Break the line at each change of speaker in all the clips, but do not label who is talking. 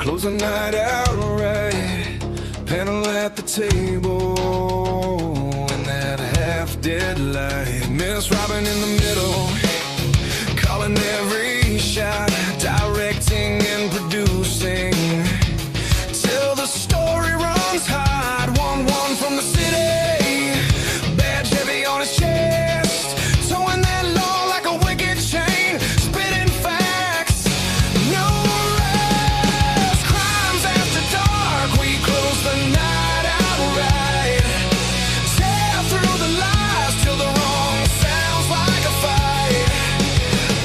close the night out right, panel at the table in that half-dead light. Miss Robin in the middle, calling every shot, directing and producing, till the story runs hot. 1-1 from the city, badge heavy on his chest, towing that law like a wicked chain, spitting facts, no rest. Crimes after dark, we close the night out right, tear through the lies till the wrong sounds like a fight.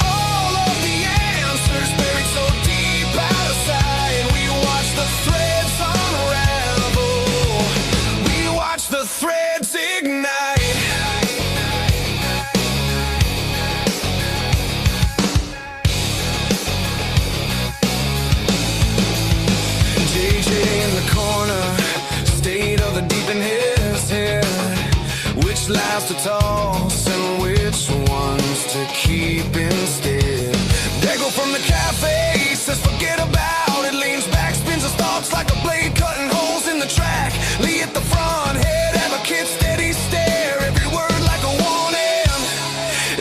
All of the answers buried so deep out of sight. We watch the threads unravel, we watch the threads ignite. JJ in the corner, state of the deep in his head, which lies to toss and which ones to keep instead. Dago from the cafe says forget about it, leans back, spins his thoughts like a blade cutting holes in the track. Lee at the front, head advocate, steady stare, every word like a warning,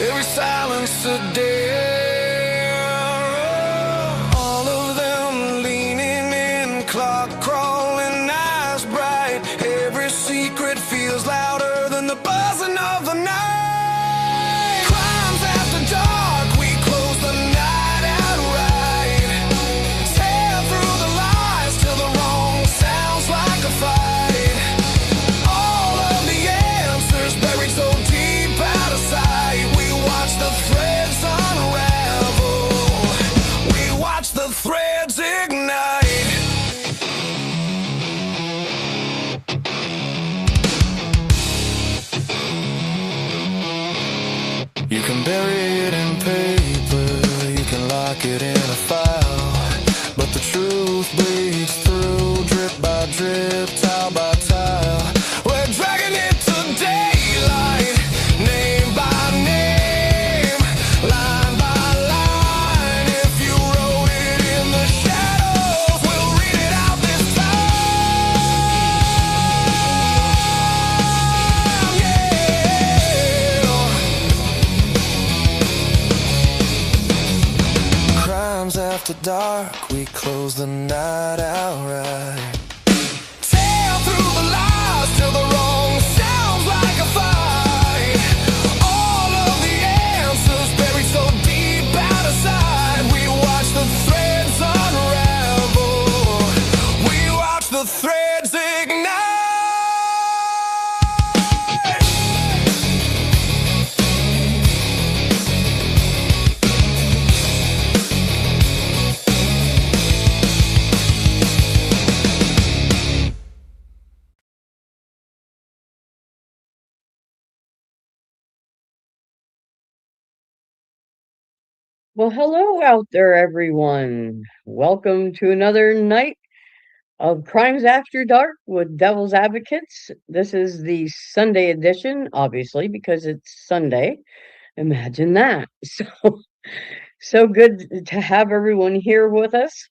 every silence a dare. All of them leaning in, clock crawling, eyes bright, every secret feels louder than the buzzing of the night. Crimes after dark, we close the night out right, tear through the lies till the wrong sounds like a fight. All of the answers buried so deep out of sight. We watch the threads unravel, we watch the threads ignite. You can bury it in paper, you can lock it in a file, but the truth bleeds through, drip by drip, tile by tile. We're dragging it to daylight, name by name, line by line. If you wrote it in the shadows, we'll read it out this time. Yeah. Crimes after dark, we close the night out right, tear through the lies till the wrong sounds like a fight. All of the answers buried so deep out of sight. We watch the threads unravel, we watch the threads ignite.
Well, hello out there, everyone. Welcome to another night of Crimes After Dark with Devil's Advocates. This is the Sunday edition, obviously, because it's Sunday. Imagine that. So good to have everyone here with us.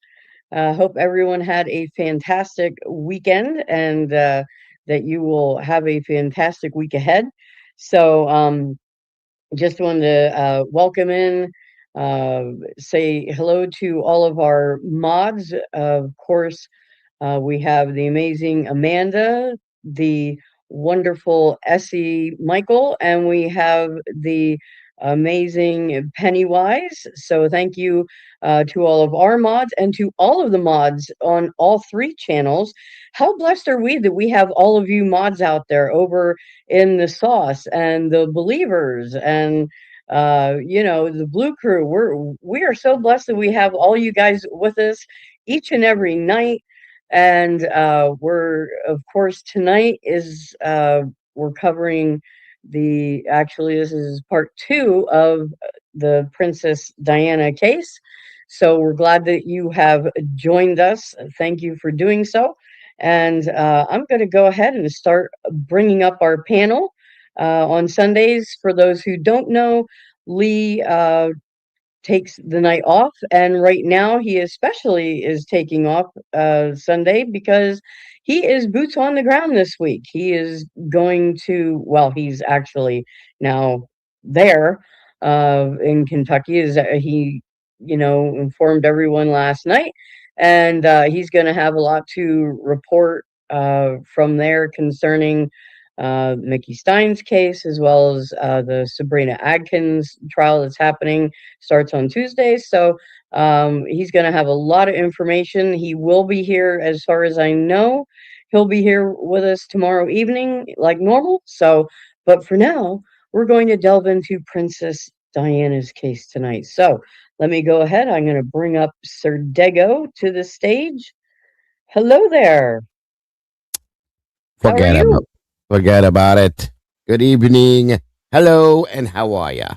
Hope everyone had a fantastic weekend and that you will have a fantastic week ahead. So, just wanted to welcome in, uh, say hello to all of our mods. Of course, we have the amazing Amanda, the wonderful Essie Michael, and we have the amazing Pennywise. So thank you to all of our mods and to all of the mods on all three channels. How blessed are we that we have all of you mods out there over in the sauce and the believers and the blue crew. We are so blessed that we have all you guys with us each and every night. And we're, of course, tonight is we're covering this is part 2 of the Princess Diana case. So we're glad that you have joined us. Thank you for doing so. And I'm going to go ahead and start bringing up our panel on Sundays. For those who don't know, Lee takes the night off, and right now he especially is taking off Sunday because he is boots on the ground this week. He is going to, well, he's actually now there in Kentucky. Is he, informed everyone last night, and he's going to have a lot to report from there concerning Mickey Stein's case, as well as the Sabrina Adkins trial that's happening, starts on Tuesday. So he's going to have a lot of information. He will be here, as far as I know. He'll be here with us tomorrow evening, like normal. So, but for now, we're going to delve into Princess Diana's case tonight. So let me go ahead. I'm going to bring up Sir Dego to the stage. Hello there. How are
Forget about
you?
forget about it. Good evening. Hello, and how are ya?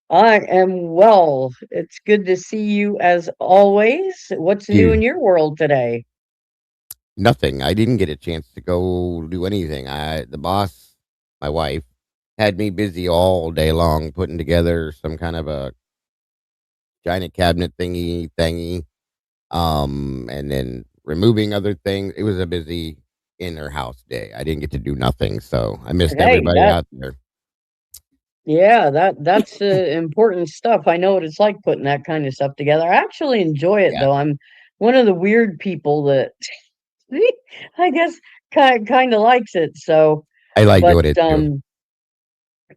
I am well. It's good to see you as always. What's new in
You
your world today?
nothing. I didn't get a chance to go do anything. The boss, my wife, had me busy all day long putting together some kind of a giant cabinet thingy, and then removing other things. It was a busy in her house day. I didn't get to do nothing, so I missed
Hey,
everybody
that
out there.
yeah, that's important stuff. I know what it's like putting that kind of stuff together. I actually enjoy it
Yeah,
though. I'm one of the weird people that I guess kind of likes it. So,
I like
but
doing it too.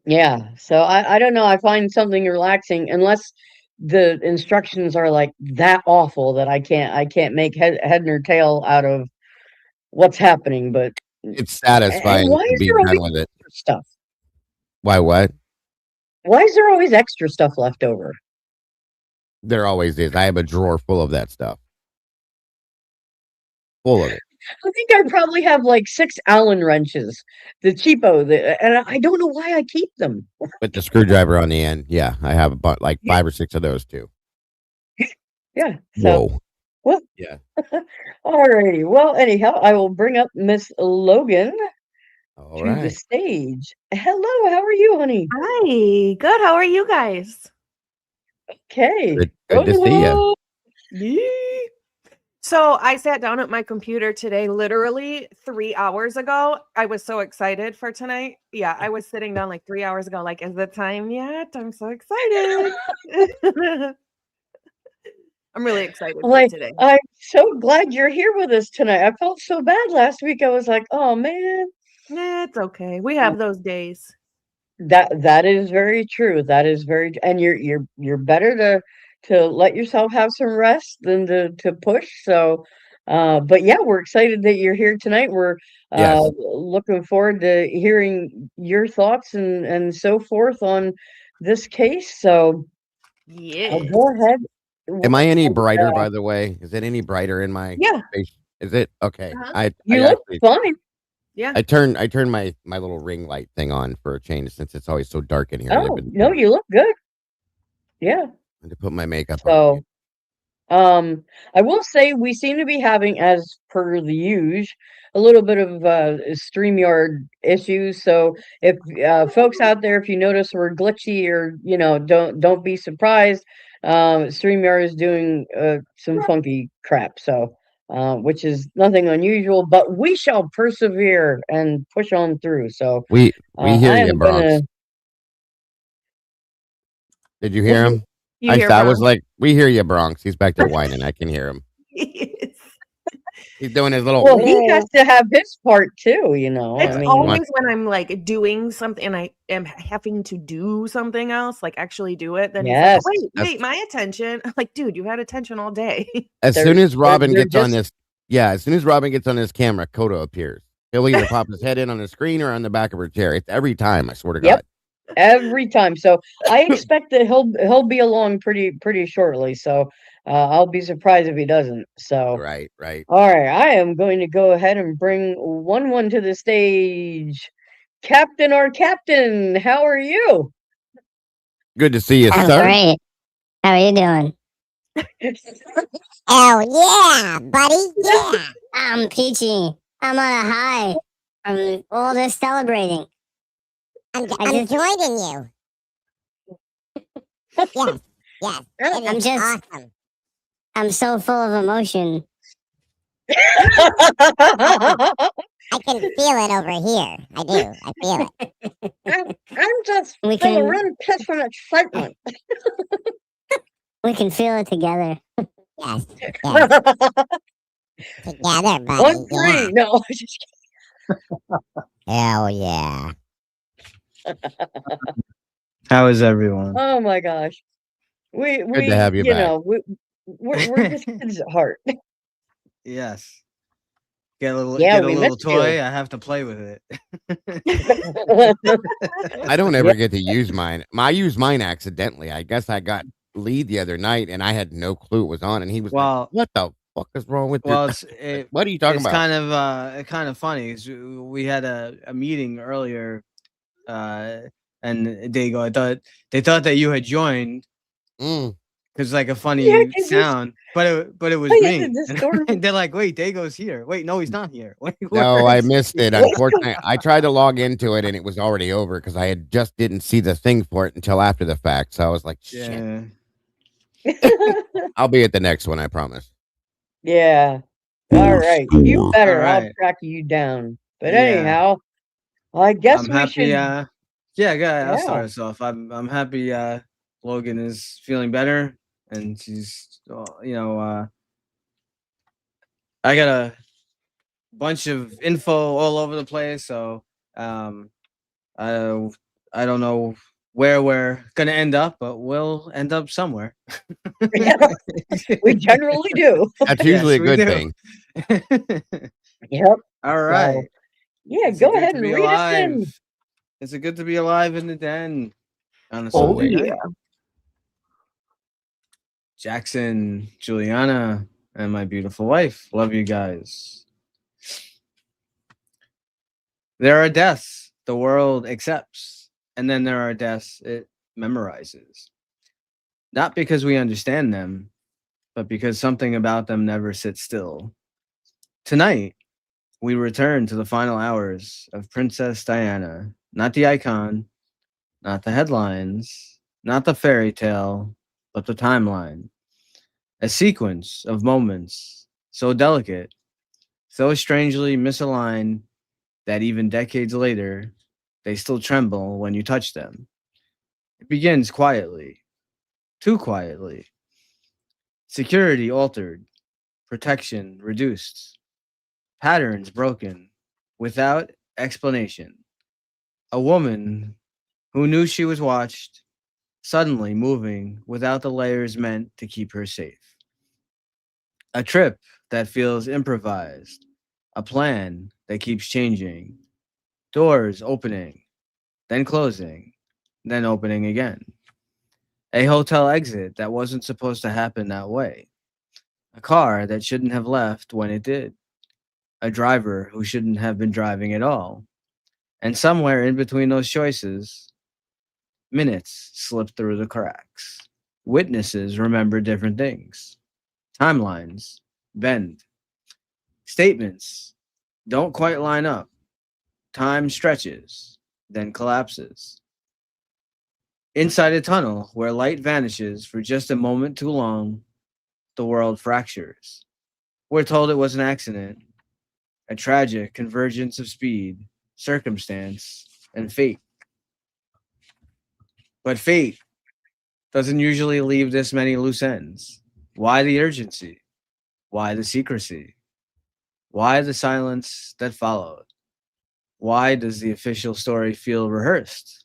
yeah. So I don't know. I find something relaxing unless the instructions are like that awful that I can't make head nor tail out of what's happening. But
It's
and
satisfying
why
to
is
be
there always
done with it.
extra stuff?
Why? What?
Why is there always extra stuff left over?
There always is. I have a drawer full of that stuff. Full of it.
I think I probably have like 6 Allen wrenches, the cheapo, and I don't know why I keep them.
With the screwdriver on the end. Yeah, I have about like
Yeah,
5 or 6 of those too.
yeah. So,
Whoa.
well,
Yeah.
alrighty. Well, anyhow, I will bring up Miss Logan
All
to the
right.
stage. Hello, how are you, honey?
Hi, good. How are you guys?
Okay.
Good to see you.
Yee. So I sat down at my computer today, literally 3 hours ago. I was so excited for tonight. Yeah, I was sitting down like 3 hours ago, like, is the time yet? I'm so excited. I'm really excited for
Like,
today.
I'm so glad you're here with us tonight. I felt so bad last week. I was like, oh man.
Nah, it's okay. We have those days.
That is very true. That is very, and you're better to let yourself have some rest than to push. So, but yeah, we're excited that you're here tonight. We're
Yes.
looking forward to hearing your thoughts and so forth on this case. So I'll
Yes.
go ahead.
Am I any brighter,
Uh,
by the way? Is it any brighter in my
Yeah.
face? Is it? Okay.
Uh-huh.
I
you look
actually
fine.
Yeah.
I turned my little ring light thing on for a change since it's always so dark in here. I've
Oh
been
no, you look good. Yeah.
to put my makeup on again.
So. I will say we seem to be having, as per the usual, a little bit of StreamYard issues. So if folks out there, if you notice we're glitchy or don't be surprised. StreamYard is doing some funky crap. So which is nothing unusual, but we shall persevere and push on through. So
We hear
I
you,
am gonna.
Bronx. Did you hear
What's it?
him?
You hear
I was
Bronx?
like, we hear you, Bronx. He's back there whining. I can hear him.
Yes.
He's doing his little.
Well, he has to have his part too. I
It's
He
mean.
wants.
always when I'm, like, doing something and I am having to do something else, like, actually do it, then he's like,
Yes.
That's
Wait, my attention." I'm like, "Dude, you had attention all day."
as
They're
soon as
they're
Robin
they're
gets on
just
this. Yeah, as soon as Robin gets on this camera, Coda appears. He'll either pop his head in on the screen or on the back of her chair. It's every time. I swear to
yep,
God.
every time. So I expect that he'll be along pretty shortly. So I'll be surprised if he doesn't. So
Right, right.
all right, I am going to go ahead and bring one to the stage. Captain or Captain, how are you?
Good to see you,
I'm
sir.
great. How are you doing? Oh yeah, buddy. Yeah. I'm peachy. I'm on a high from all this celebrating. I'm joining you. Yes. Yes,
Yeah.
it is awesome. I'm so full of emotion. I can feel it over here. I do. I feel it.
I'm just
We
full of
can
run piss from excitement.
we can feel it together. Yes. Yes. Together, buddy.
1, 3.
Yeah.
No, just
Hell yeah.
How is everyone?
oh my gosh.
Good to have you
you
back.
know, we're just kids at heart.
Yes. Get a little
Yeah,
get a
we
little
missed you.
toy. I have to play with it.
I don't ever get to use mine. I use mine accidentally. I guess I got lead the other night and I had no clue it was on, and he was
Well-
like, "What the fuck is wrong with
well,
your?" What are you talking
it's
about?
kind of funny. We had a meeting earlier, and they thought that you had joined
Mm.
because like a funny
'cause you-
sound, but it was
Oh, yeah,
me.
the distortion.
And they're like, "Wait, Dago's here. Wait, no, he's not here." Wait,
No,
where
I
is he?"
missed it. Unfortunately, I tried to log into it and it was already over because I had just didn't see the thing for it until after the fact. So I was like, "Shit,
Yeah.
I'll be at the next one. I promise."
Yeah. All right. You better.
All
I'll
right.
track you down. But
Yeah.
anyhow, I guess
I'm
we
happy.
should.
Yeah, go ahead. I'll
Yeah.
start us off. I'm happy. Logan is feeling better, and she's, I got a bunch of info all over the place, so I don't know where we're gonna end up, but we'll end up somewhere.
We generally do.
That's
Yes,
usually a
we
good
do.
thing.
Yep.
All right.
Yeah,
It's
go
good
ahead
to
and
be
read us in.
alive. It's a good to be alive in the den on a
Oh,
Sunday
yeah.
night. Jackson, Juliana, and my beautiful wife. Love you guys. There are deaths the world accepts, and then there are deaths it memorizes. Not because we understand them, but because something about them never sits still. Tonight, we return to the final hours of Princess Diana, not the icon, not the headlines, not the fairy tale, but the timeline. A sequence of moments so delicate, so strangely misaligned that even decades later, they still tremble when you touch them. It begins quietly, too quietly. Security altered, protection reduced, patterns broken, without explanation. A woman who knew she was watched, suddenly moving without the layers meant to keep her safe. A trip that feels improvised, a plan that keeps changing, doors opening, then closing, then opening again. A hotel exit that wasn't supposed to happen that way. A car that shouldn't have left when it did. A driver who shouldn't have been driving at all. And somewhere in between those choices, minutes slip through the cracks. Witnesses remember different things. Timelines bend. Statements don't quite line up. Time stretches, then collapses. Inside a tunnel where light vanishes for just a moment too long, the world fractures. We're told it was an accident, a tragic convergence of speed, circumstance, and fate. But fate doesn't usually leave this many loose ends. Why the urgency? Why the secrecy? Why the silence that followed? Why does the official story feel rehearsed,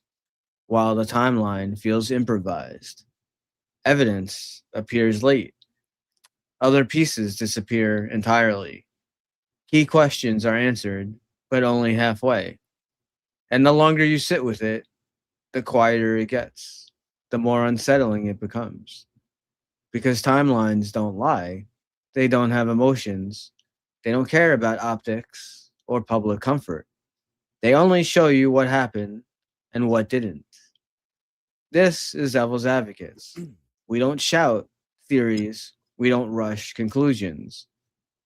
while the timeline feels improvised? Evidence appears late. Other pieces disappear entirely. Key questions are answered, but only halfway. And the longer you sit with it, the quieter it gets, the more unsettling it becomes. Because timelines don't lie, they don't have emotions, they don't care about optics or public comfort. They only show you what happened and what didn't. This is Devil's Advocates. We don't shout theories, we don't rush conclusions.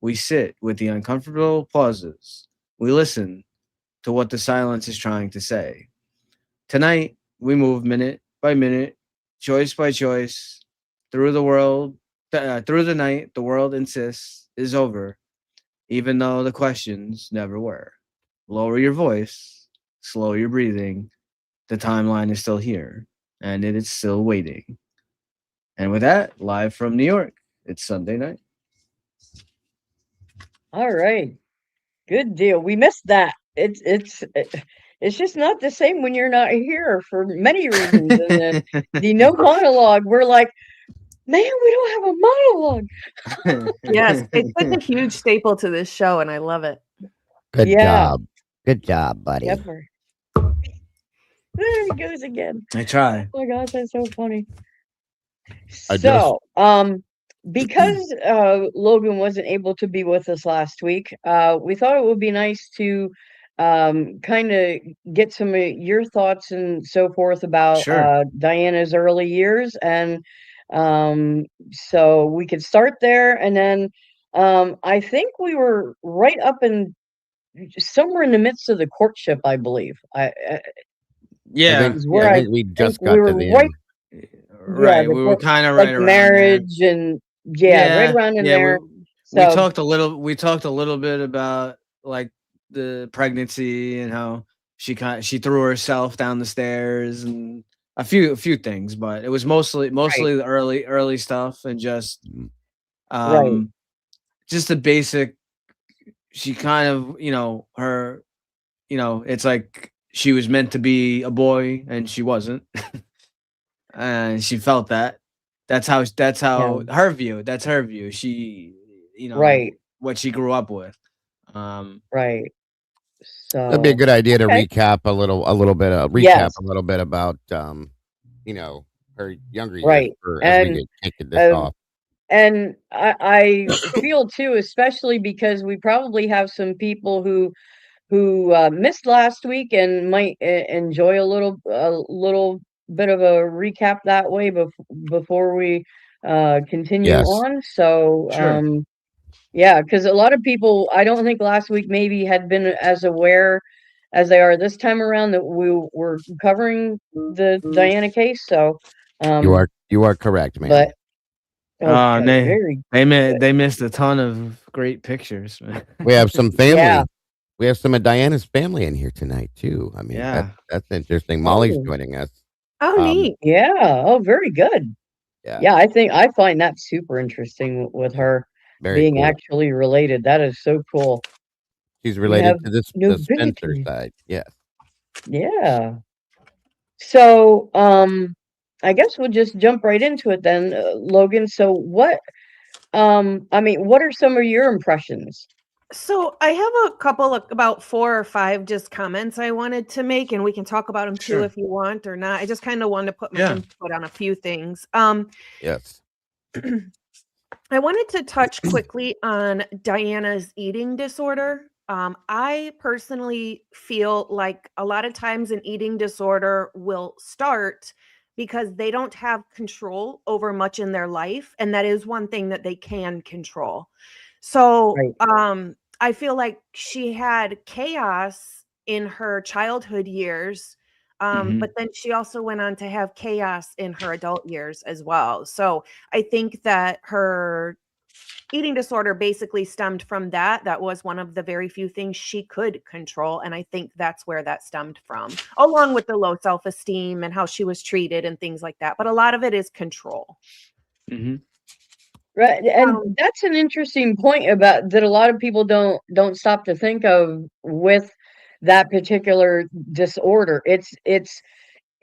We sit with the uncomfortable pauses. We listen to what the silence is trying to say. Tonight, we move minute by minute, choice by choice, through the night, the world insists is over, even though the questions never were. Lower your voice, slow your breathing. The timeline is still here, and it is still waiting. And with that, live from New York, it's Sunday night.
All right. Good deal. We missed that. It's just not the same when you're not here for many reasons. And the no monologue, we're like, man, we don't have a monologue.
Yes, it's such a huge staple to this show, and I love it.
Good
Yeah.
job. Good job, buddy.
Ever. There he goes again.
I try.
Oh my gosh, that's so funny.
I
So, because Logan wasn't able to be with us last week, we thought it would be nice to kind of get some of your thoughts and so forth about
Sure.
Diana's early years, and so we could start there, and then I think we were right up in somewhere in the midst of the courtship, I believe.
Yeah.
Is where
I
I
think we just
think
got
we were
to the
right.
end.
Right.
the
We were
court-
kind of
like
right around
marriage and right around in there.
We
So
talked a little bit about like the pregnancy and how she threw herself down the stairs and a few things, but it was mostly the early stuff and just
Right.
just the basic. She kind of her it's like she was meant to be a boy and she wasn't. And she felt that. That's how her view. That's her view. She,
Right.
what she grew up with.
Right.
That'd be a
So
good idea to
okay.
recap a little bit
Yes.
about her younger years
Right.
as we
And
get kicked this off.
and I feel too, especially because we probably have some people who missed last week and might enjoy a little bit of a recap that way before we continue
Yes.
on. So
Sure.
yeah, because a lot of people, I don't think last week maybe had been as aware as they are this time around that we were covering the Diana case. So
You are correct, man.
but
And
okay, very
they missed a ton of great pictures.
We have some family.
Yeah.
We have some of Diana's family in here tonight too. I mean,
Yeah.
that's interesting. Molly's
Oh.
joining us.
Oh, neat.
Yeah. Oh, very good.
Yeah.
Yeah, I find that super interesting with her
Very
being
cool.
actually related. That is so cool.
She's related
have
to the Spencer
nobility.
side. Yes.
Yeah. So, I guess we'll just jump right into it then, Logan. So what, what are some of your impressions?
So I have a couple of about 4 or 5 just comments I wanted to make, and we can talk about them too
Sure.
if you want or not. I just kind of wanted to put my
Yeah.
input on a few things.
Yes.
I wanted to touch quickly on Diana's eating disorder. I personally feel like a lot of times an eating disorder will start because they don't have control over much in their life, and that is one thing that they can control. So,
Right.
I feel like she had chaos in her childhood years,
Mhm.
but then she also went on to have chaos in her adult years as well. So I think that her eating disorder basically stemmed from that. That was one of the very few things she could control. And I think that's where that stemmed from, along with the low self-esteem and how she was treated and things like that. But a lot of it is control.
Mhm.
Right. And that's an interesting point about that a lot of people don't stop to think of with that particular disorder. It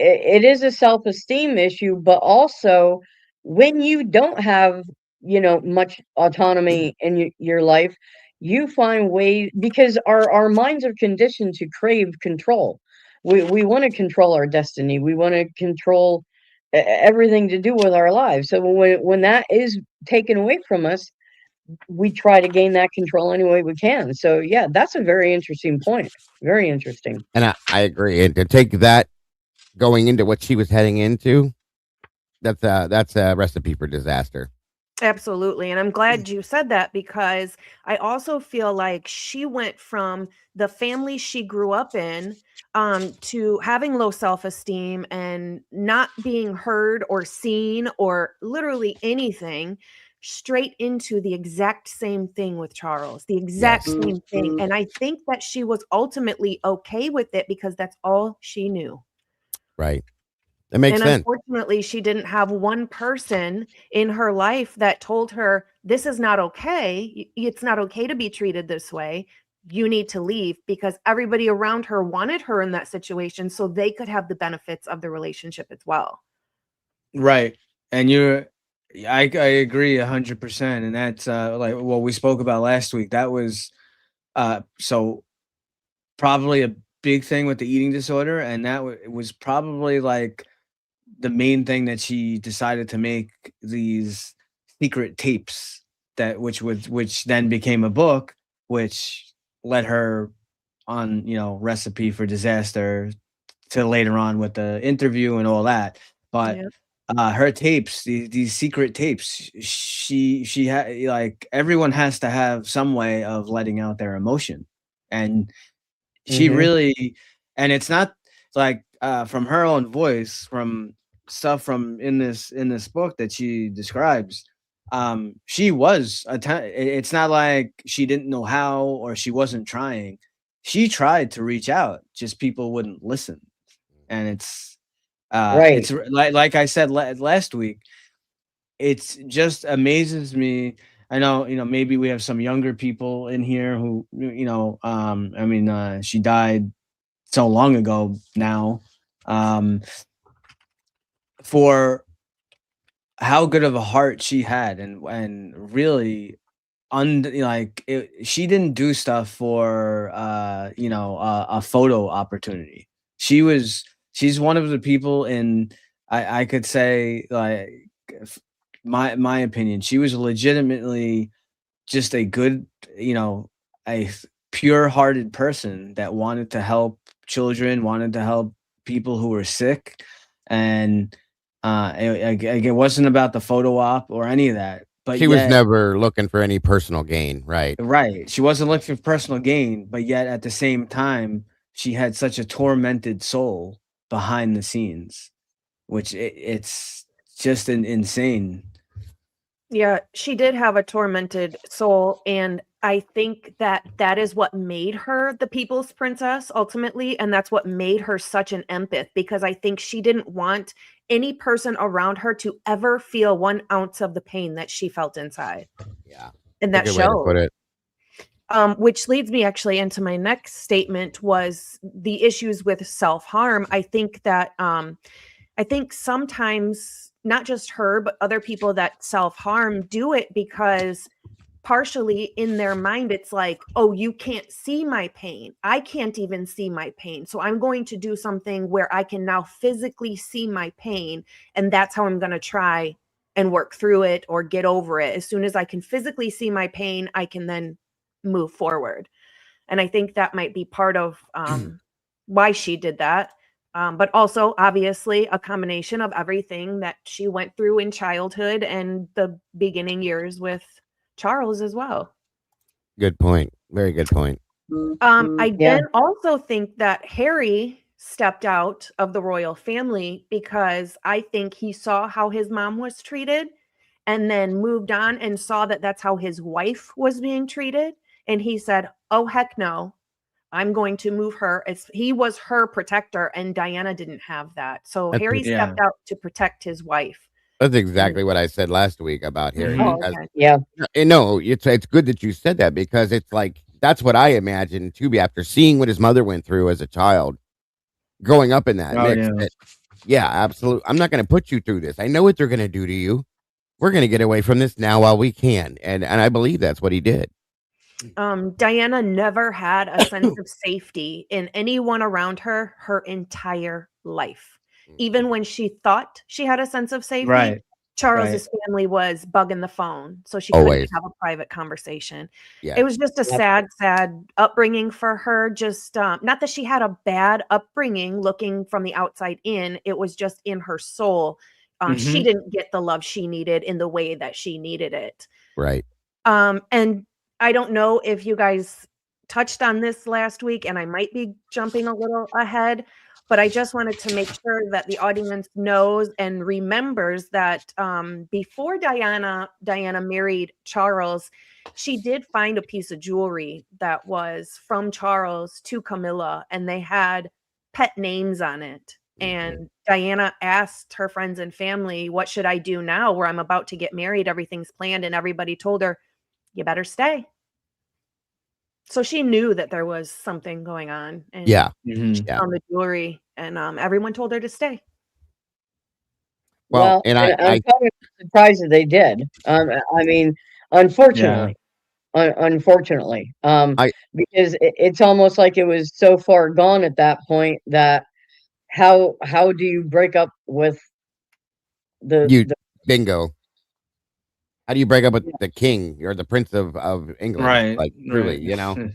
is a self-esteem issue, but also when you don't have, much autonomy in your life, you find ways because our minds are conditioned to crave control. We want to control our destiny. We want to control everything to do with our lives. So when that is taken away from us, we try to gain that control any way we can. So yeah, that's a very interesting point. Very interesting.
And I agree. And to take that going into what she was heading into, that's a recipe for disaster.
Absolutely. And I'm glad you said that, because I also feel like she went from the family she grew up in, to having low self-esteem and not being heard or seen or literally anything, straight into the exact same thing with Charles, the exact
Yes.
same thing. And I think that she was ultimately okay with it because that's all she knew.
Right. That makes
And
sense.
unfortunately, she didn't have one person in her life that told her, "This is not okay. It's not okay to be treated this way. You need to leave," because everybody around her wanted her in that situation so they could have the benefits of the relationship as well.
Right. And I agree 100%. And that's like what we spoke about last week. That was so probably a big thing with the eating disorder. And that it was probably like the main thing that she decided to make these secret tapes that which then became a book, which led her on, recipe for disaster to later on with the interview and all that. But
Yeah.
her tapes, these secret tapes, she had, like, everyone has to have some way of letting out their emotion, and she
Hmm.
really, and it's not like from her own voice, from stuff from in this book that she describes. She was it's not like she didn't know how or she wasn't trying. She tried to reach out, just people wouldn't listen. And
Right.
it's like I said last week, it's just amazes me. I know, maybe we have some younger people in here who, I mean, she died so long ago now. Um, for how good of a heart she had, and really, she didn't do stuff for a photo opportunity. She's one of the people in, I could say, like, if my opinion, she was legitimately just a good, a pure-hearted person that wanted to help children, wanted to help people who were sick, and it wasn't about the photo op or any of that. But
She was
yet,
never looking for any personal gain, right?
right, she wasn't looking for personal gain, but yet at the same time, she had such a tormented soul behind the scenes, which it's just insane.
Yeah, she did have a tormented soul, and I think that that is what made her the people's princess ultimately, and that's what made her such an empath, because I think she didn't want any person around her to ever feel 1 ounce of the pain that she felt inside,
Yeah.
and
That's a
that
good way to put
showed.
it.
Which leads me actually into my next statement, was the issues with self-harm. I think sometimes not just her, but other people that self-harm do it because partially in their mind, it's like, oh, you can't see my pain. I can't even see my pain. So I'm going to do something where I can now physically see my pain. And that's how I'm going to try and work through it or get over it. As soon as I can physically see my pain, I can then move forward. And I think that might be part of why she did that. But also, obviously, a combination of everything that she went through in childhood and the beginning years with Charles as well.
Good point. Very good point.
I
Yeah.
then also think that Harry stepped out of the royal family because I think he saw how his mom was treated and then moved on and saw that that's how his wife was being treated. And he said, oh, heck no. I'm going to move her. He was her protector, and Diana didn't have that. So
That's
Harry
Yeah.
stepped out to protect his wife.
that's
And
exactly what I said last week about Harry
Mhm.
oh,
because
okay.
Yeah.
no, it's good that you said that because it's like that's what I imagined too. After seeing what his mother went through as a child, growing up in that
Oh
mix,
yeah.
that yeah, absolutely. I'm not going to put you through this. I know what they're going to do to you. We're going to get away from this now while we can, and I believe that's what he did.
Diana never had a sense of safety in anyone around her her entire life. Even when she thought she had a sense of safety,
Right. Right.
Charles's family was bugging the phone, so she couldn't
Always,
have a private conversation. It
yes.
was just a
Yep.
sad, sad upbringing for her. Just not that she had a bad upbringing looking from the outside in, it was just in her soul. She
Mhm.
didn't get the love she needed in the way that she needed it.
Right.
And I don't know if you guys touched on this last week, and I might be jumping a little ahead, but I just wanted to make sure that the audience knows and remembers that before Diana married Charles, she did find a piece of jewelry that was from Charles to Camilla, and they had pet names on it. And Diana asked her friends and family, "What should I do now where I'm about to get married? Everything's planned." And everybody told her, "You better stay." So she knew that there was something going on, and
Yeah.
Mhm.
Yeah.
found the jewelry, and everyone told her to stay.
Well,
Well,
and
and I'm
I
kind of surprised that they did. I mean,
Yeah.
unfortunately, unfortunately,
I
because it's almost like it was so far gone at that point that how do you break up with
you
the
bingo. How do you break up with the king or the prince of England?
Right.
Like truly,
Right.
you know?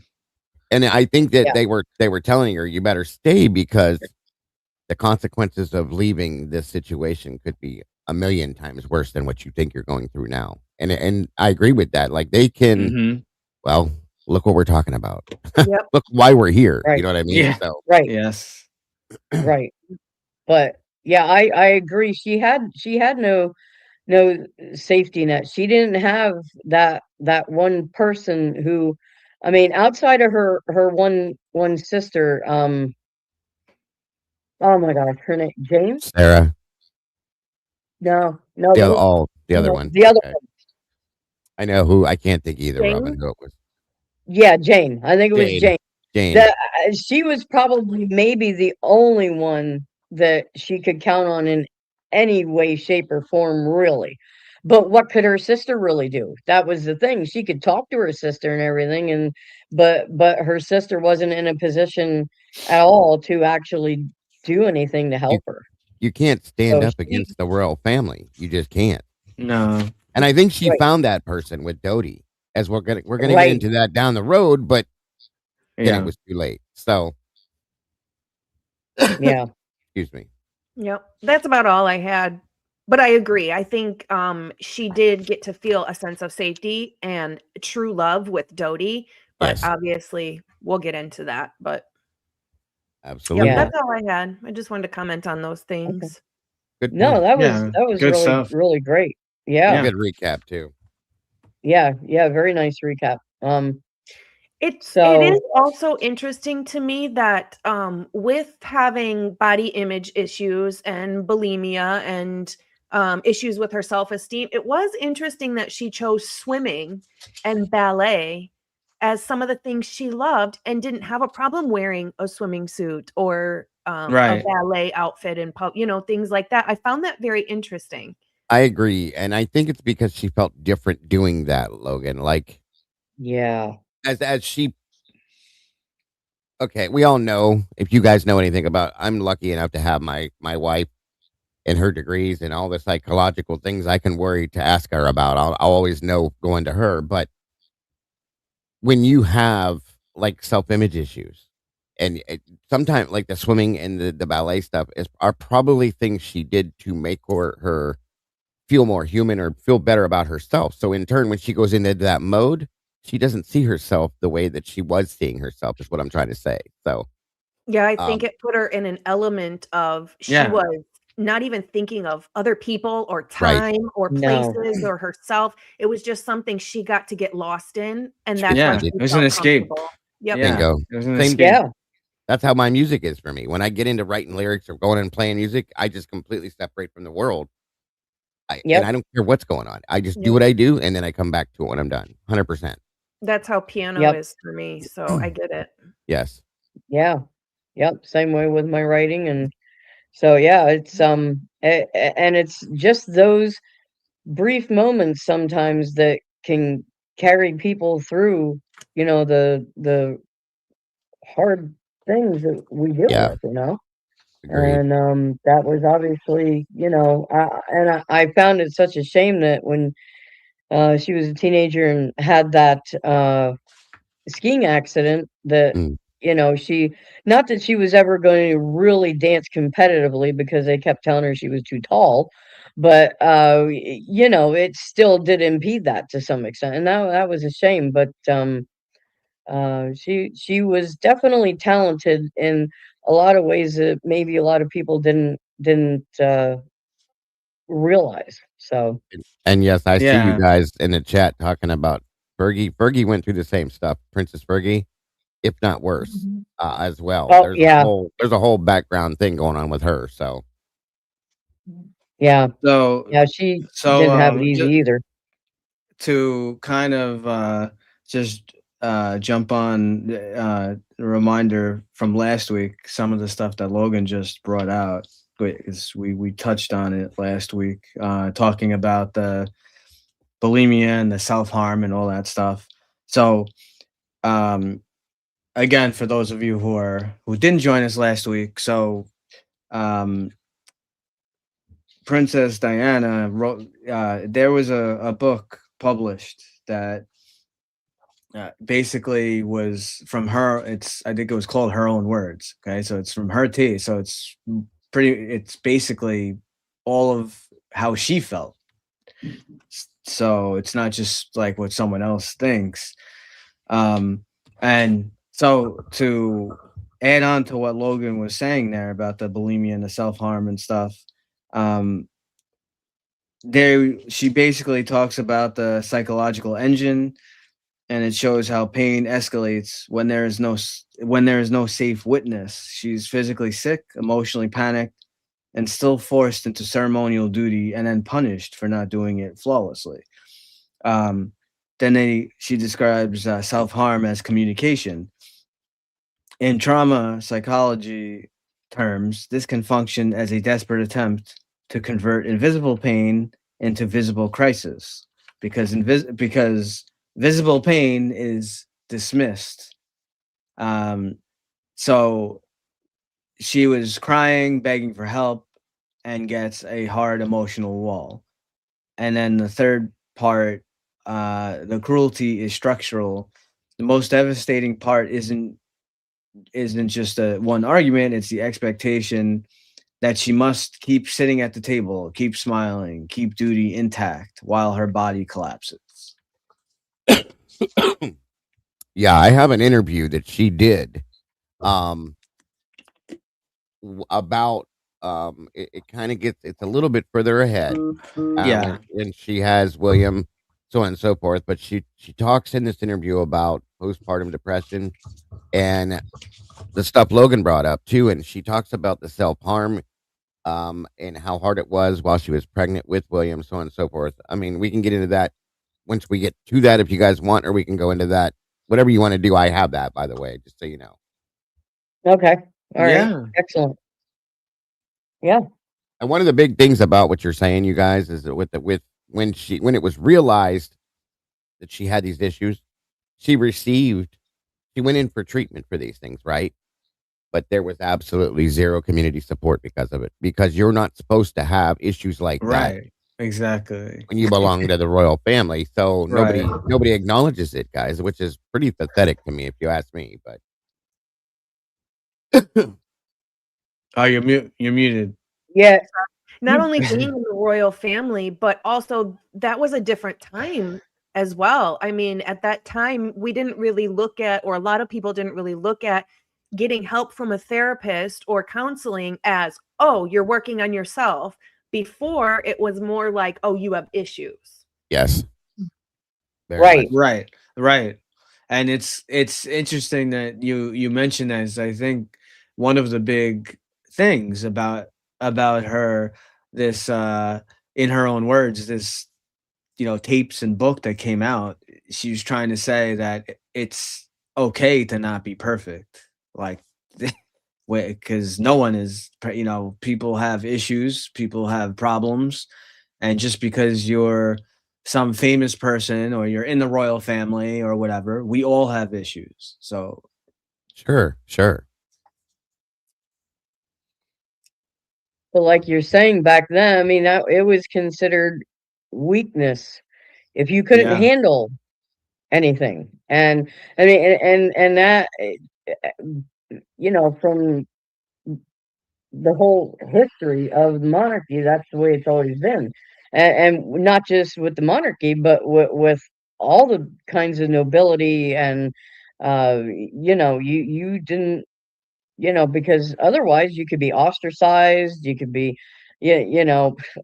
And I think that
yeah,
they were telling her you better stay because the consequences of leaving this situation could be a million times worse than what you think you're going through now. And I agree with that. Like they can,
Mhm.
well, look what we're talking about.
Yep.
Look why we're here. You
right,
know what I mean?
Yeah.
So
right,
Yes.
right. But yeah, I agree. She had no safety net. She didn't have that one person who, I mean, outside of her one sister, oh my gosh, her name Jane?
Sarah,
No, no, those
the other
no,
one.
the other
Okay.
one.
I know who I can't think either of and
Jane?
who it was.
Yeah, Jane. I think it was
Jane.
Jane.
Jane.
That she was probably maybe the only one that she could count on in any way, shape, or form, really. But what could her sister really do? That was the thing. She could talk to her sister and everything, and but her sister wasn't in a position at all to actually do anything to
You
help her.
you can't stand
So
up
she,
against the royal family. You just can't.
No.
And I think she
right,
found that person with Dodie, as we're gonna get
right,
into that down the road, but then it
Yeah.
was too late. So
yeah,
excuse me.
Yep. That's about all I had. But I agree. I think she did get to feel a sense of safety and true love with Dodie, but
Yes,
obviously we'll get into that. But yep,
yeah.
absolutely.
that's all I had. I just wanted to comment on those
Okay.
things.
Good
No,
point.
Yeah.
that was
Good
really
stuff.
really great. Yeah,
Yeah.
Good recap too.
yeah, yeah. Very nice recap.
It is
So
also interesting to me that with having body image issues and bulimia and issues with her self-esteem, it was interesting that she chose swimming and ballet as some of the things she loved and didn't have a problem wearing a swimming suit or a
Right.
ballet outfit and things like that. I found that very interesting.
I agree, and I think it's because she felt different doing that, Logan. Like
yeah,
as she okay, we all know if you guys know anything about I'm lucky enough to have my wife and her degrees and all the psychological things I can worry to ask her about. I'll always know going to her, but when you have like self-image issues and sometimes like the swimming and the ballet stuff are probably things she did to make her feel more human or feel better about herself. So in turn, when she goes into that mode, she doesn't see herself the way that she was seeing herself is what I'm trying to say. So,
Yeah, I think
um,
it put her in an element of she
Yeah.
was not even thinking of other people or
right.
time or
no,
places or herself. It was just something she got to get lost in, and
She
that's when
Yeah.
she
It was an
felt
escape.
comfortable. Yep.
Yeah.
bingo.
It was an
Same.
escape.
yeah,
That's how my music is for me. When I get into writing lyrics or going and playing music, I just completely separate from the world. And
yep,
I don't care what's going on. I just do
Yep.
what I do, and then I come back to it when I'm done. 100%.
That's how piano
yep,
is for me, so I get it.
Yes.
yeah, yep. Same way with my writing, and so yeah, it's and it's just those brief moments sometimes that can carry people through, the hard things that we deal
Yeah.
with.
Agreed.
And that was obviously, I found it such a shame that when she was a teenager and had that skiing accident that,
Mm,
she, not that she was ever going to really dance competitively because they kept telling her she was too tall, but it still did impede that to some extent, and that was a shame. But she was definitely talented in a lot of ways that maybe a lot of people didn't realize. So
And yes, I see you
Yeah.
guys in the chat talking about Fergie. Fergie went through the same stuff, Princess Fergie, if not worse, as well.
oh yeah,
There's a whole background thing going on with her. So
yeah,
So
yeah. She
so
didn't have it easy
just
either.
to kind of just jump on a reminder from last week, some of the stuff that Logan just brought out, because we touched on it last week, talking about the bulimia and the self-harm and all that stuff. So again, for those of you who didn't join us last week, so um, Princess Diana wrote. There was a book published that basically was from her. I think it was called Her Own Words. Okay, so it's from her tea. So it's It's basically all of how she felt. So it's not just like what someone else thinks. And so to add on to what Logan was saying there about the bulimia and the self-harm and stuff, she basically talks about the psychological engine, and it shows how pain escalates when there is no safe witness. She's physically sick, emotionally panicked, and still forced into ceremonial duty and then punished for not doing it flawlessly. She describes self-harm as communication. In trauma psychology terms, this can function as a desperate attempt to convert invisible pain into visible crisis, because visible pain is dismissed. So she was crying, begging for help, and gets a hard emotional wall. And then the third part, the cruelty is structural. The most devastating part isn't just a one argument, it's the expectation that she must keep sitting at the table, keep smiling, keep duty intact while her body collapses.
yeah, I have an interview that she did um about it kind of gets it's a little bit further ahead
Yeah.
when she has William, so on and so forth, but she talks in this interview about postpartum depression and the stuff Logan brought up too, and she talks about the self-harm and how hard it was while she was pregnant with William, so on and so forth. I mean, we can get into that once we get to that if you guys want, or we can go into that. Whatever you want to do, I have that, by the way, just so you know.
Okay, all right,
Yeah.
excellent. Yeah,
And one of the big things about what you're saying, you guys, is that with when it was realized that she had these issues, she went in for treatment for these things, right? But there was absolutely zero community support because of it, because you're not supposed to have issues like that
Right. Exactly.
when you belong to the royal family. So
Right.
nobody acknowledges it, guys, which is pretty pathetic to me, if you ask me. But
Oh, you're muted.
yeah,
Not only being in the royal family, but also that was a different time as well. I mean, at that time, we didn't really look at, or a lot of people didn't really look at getting help from a therapist or counseling as, oh, you're working on yourself. Before, it was more like, oh, you have issues.
yes, very
right.
much.
Right. And it's interesting that you mentioned that, as I think one of the big things about her, this in her own words, this tapes and book that came out, she was trying to say that it's okay to not be perfect, like because no one is, people have issues, people have problems, and just because you're some famous person or you're in the royal family or whatever, we all have issues. So
Sure.
But like you're saying back then, I mean, it was considered weakness if you couldn't
yeah.
handle anything. And I mean, and that, from the whole history of the monarchy. That's the way it's always been, and not just with the monarchy, but with all the kinds of nobility and you didn't, because otherwise you could be ostracized, you could be,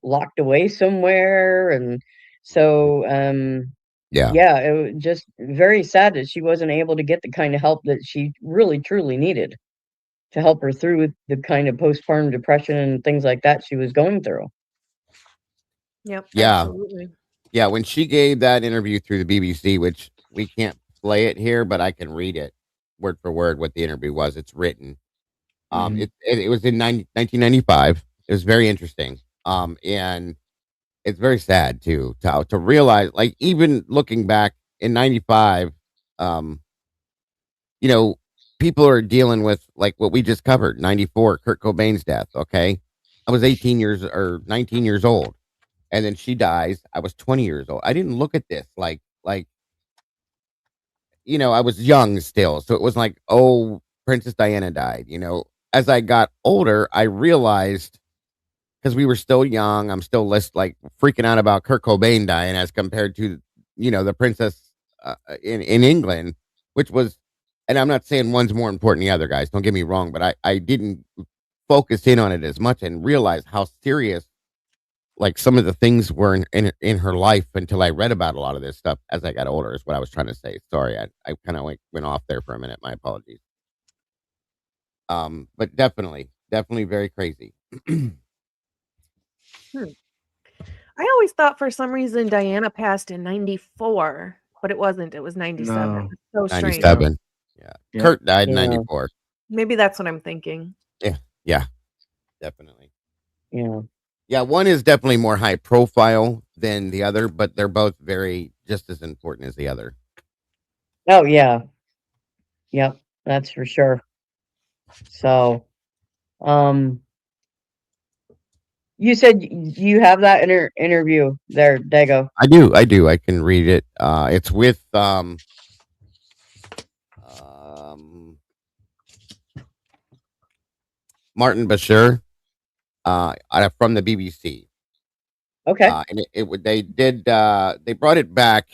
locked away somewhere, and so
Yeah.
yeah, it was just very sad that she wasn't able to get the kind of help that she really truly needed to help her through the kind of postpartum depression and things like that she was going through.
Yep,
Yeah.
absolutely.
Yeah. When she gave that interview through the BBC, which we can't play it here, but I can read it word for word what the interview was. It's written.
Mhm.
It was in 1995. It was very interesting. And it's very sad too to realize, like, even looking back in 95, um, you know, people are dealing with like what we just covered, 94, Kurt Cobain's death. Okay. I was 18 years or 19 years old. And then she dies. I was 20 years old. I didn't look at this like, I was young still. So it was like, oh, Princess Diana died. As I got older, I realized, because we were still young, I'm still like freaking out about Kurt Cobain dying as compared to, the princess in England, which was, and I'm not saying one's more important than the other, guys. Don't get me wrong, but I didn't focus in on it as much and realize how serious like some of the things were in her life until I read about a lot of this stuff as I got older, is what I was trying to say. Sorry, I kind of went off there for a minute. My apologies. But definitely very crazy.
Hmm. I always thought for some reason Diana passed in 94, but it wasn't. It was 97.
No.
It's so strange.
97. Yeah.
Yep.
Kurt died in
Yeah.
94.
Maybe that's what I'm thinking.
Yeah, definitely.
Yeah.
Yeah, one is definitely more high profile than the other, but they're both very just as important as the other.
Oh yeah. Yep. That's for sure. So, um, you said you have that interview there, Dago.
I do. I can read it. It's with Martin Bashir, from the BBC.
Okay.
And they brought it back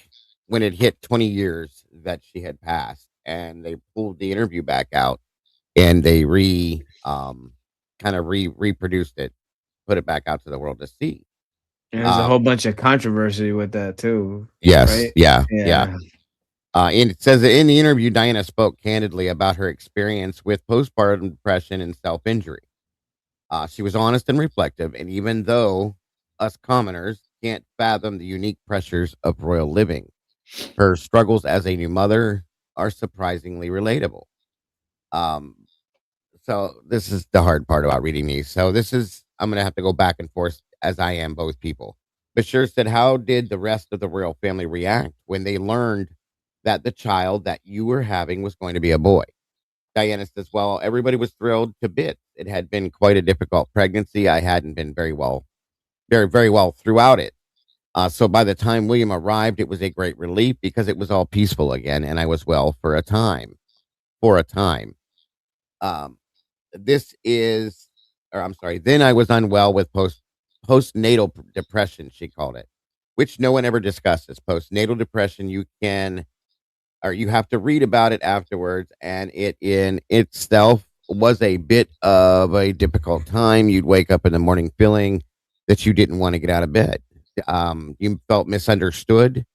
when it hit 20 years that she had passed, and they pulled the interview back out, and they reproduced it, put it back out to the world to see.
And there's a whole bunch of controversy with that too.
Yes,
Right?
yeah.
Yeah.
And it says that in the interview, Diana spoke candidly about her experience with postpartum depression and self-injury. She was honest and reflective, and even though us commoners can't fathom the unique pressures of royal living, her struggles as a new mother are surprisingly relatable. Um, so this is the hard part about reading these. So I'm going to have to go back and forth as I am both people. Bashir said, how did the rest of the royal family react when they learned that the child that you were having was going to be a boy? Diana says, well, everybody was thrilled to bits. It had been quite a difficult pregnancy. I hadn't been very well, very, very well throughout it. So by the time William arrived, it was a great relief because it was all peaceful again, and I was well for a time. For a time. This is, or I'm sorry, then I was unwell with postnatal depression, she called it, which no one ever discusses. Postnatal depression, you have to read about it afterwards, and it in itself was a bit of a difficult time. You'd wake up in the morning feeling that you didn't want to get out of bed. You felt misunderstood,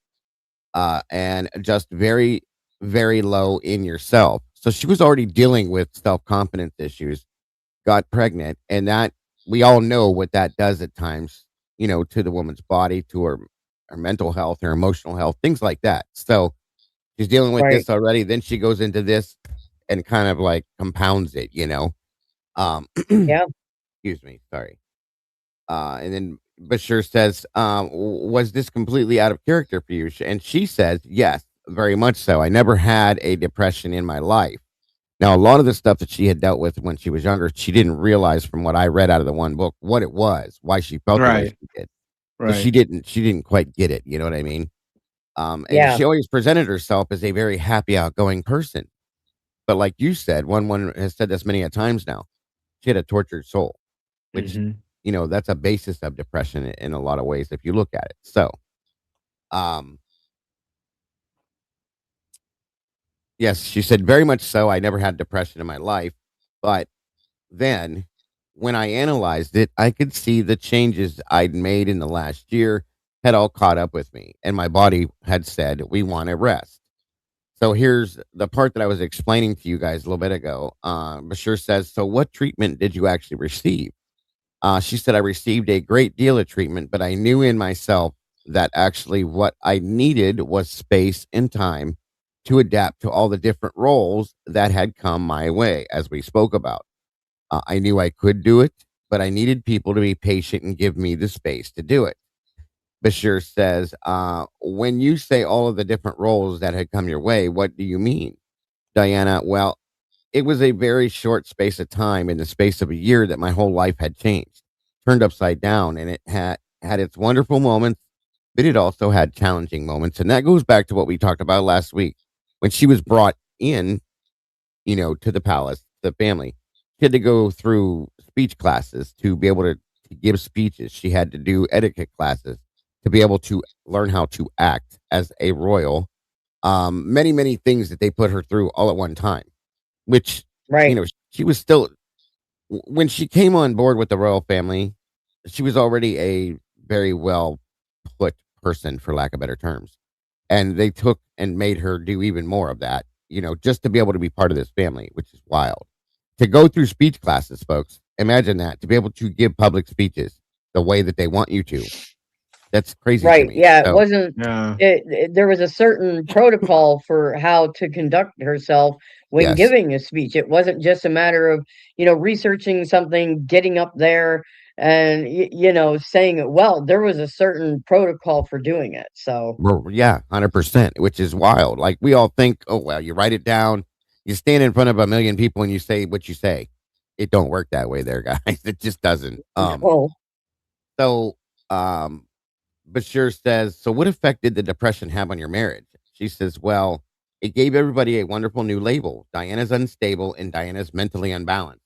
and just very, very low in yourself. So she was already dealing with self-confidence issues, got pregnant, and that we all know what that does at times, to the woman's body, to her mental health, her emotional health, things like that. So she's dealing with
Right.
this already. Then she goes into this and kind of like compounds it,
Yeah.
Excuse me. Sorry. And then Bashir says, was this completely out of character for you? And she says, yes, very much so. I never had a depression in my life. Now, a lot of the stuff that she had dealt with when she was younger, she didn't realize from what I read out of the one book, what it was, why she felt the way
Right.
she did. So
Right.
she didn't quite get it. You know what I mean? And
Yeah.
she always presented herself as a very happy, outgoing person. But like you said, one has said this many a times now. she had a tortured soul, which,
Mhm.
that's a basis of depression in a lot of ways if you look at it. So, um, yes, she said, very much so. I never had depression in my life. But then when I analyzed it, I could see the changes I'd made in the last year had all caught up with me. And my body had said, we want to rest. So here's the part that I was explaining to you guys a little bit ago. Bashir says, so what treatment did you actually receive? She said, I received a great deal of treatment, but I knew in myself that actually what I needed was space and time to adapt to all the different roles that had come my way, as we spoke about. I knew I could do it, but I needed people to be patient and give me the space to do it. Bashir says, when you say all of the different roles that had come your way, what do you mean? Diana, well, it was a very short space of time in the space of a year that my whole life had changed, turned upside down, and it had its wonderful moments, but it also had challenging moments. And that goes back to what we talked about last week when she was brought in, to the palace, the family. She had to go through speech classes to be able to give speeches. She had to do etiquette classes to be able to learn how to act as a royal. Many, many things that they put her through all at one time, which,
Right.
she was still, when she came on board with the royal family, she was already a very well put person, for lack of better terms. And they took and made her do even more of that, just to be able to be part of this family, which is wild. To go through speech classes, folks, imagine that, to be able to give public speeches the way that they want you to. That's crazy to
Right.
me.
Yeah, it
So,
wasn't
Yeah.
there was a certain protocol for how to conduct herself when
yes,
giving a speech. It wasn't just a matter of, researching something, getting up there and saying it well. There was a certain protocol for doing it. So,
yeah, 100%, which is wild. Like, we all think, oh, well, you write it down, you stand in front of a million people and you say what you say. It don't work that way there, guys. It just doesn't.
no.
So, um, Bashir says, so what effect did the depression have on your marriage? She says, well, it gave everybody a wonderful new label. Diana's unstable and Diana's mentally unbalanced.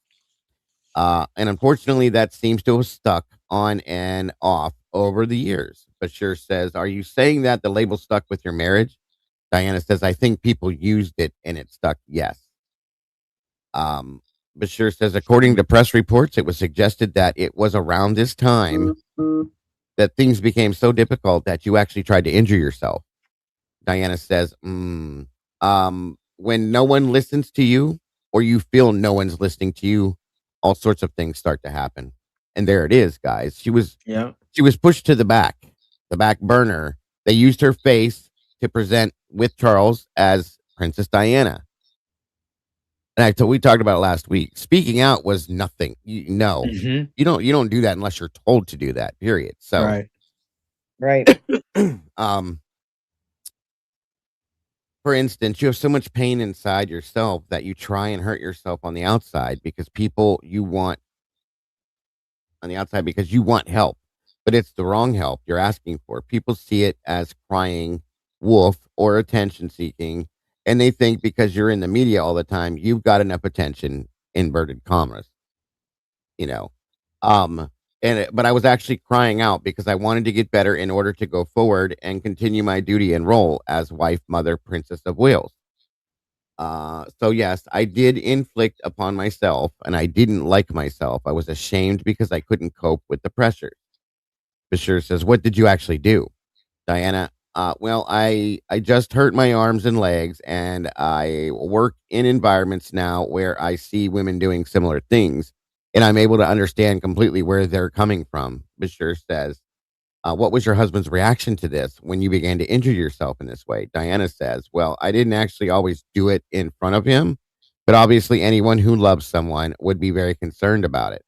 And unfortunately, that seems to have stuck on and off over the years. Bashir says, are you saying that the label stuck with your marriage? Diana says, I think people used it and it stuck. Yes. Um, Bashir says, according to press reports, it was suggested that it was around this time that things became so difficult that you actually tried to injure yourself. Diana says, when no one listens to you or you feel no one's listening to you, all sorts of things start to happen. And there it is, guys.
Yeah.
She was pushed to the back burner. They used her face to present with Charles as Princess Diana. And we talked about it last week. Speaking out was nothing. No,
Mhm.
you don't do that unless you're told to do that. Period. So,
Right.
Right.
um, for instance, you have so much pain inside yourself that you try and hurt yourself on the outside because people you want on the outside because you want help, but it's the wrong help you're asking for. People see it as crying wolf or attention seeking, and they think because you're in the media all the time, you've got enough attention, inverted commas, you know. Um, but I was actually crying out because I wanted to get better in order to go forward and continue my duty and role as wife, mother, princess of Wales. So yes, I did inflict upon myself and I didn't like myself. I was ashamed because I couldn't cope with the pressure. Bashir says, what did you actually do? Diana, well, I just hurt my arms and legs and I work in environments now where I see women doing similar things and I'm able to understand completely where they're coming from. Bashir says, what was your husband's reaction to this when you began to injure yourself in this way? Diana says, well, I didn't actually always do it in front of him, but obviously anyone who loves someone would be very concerned about it.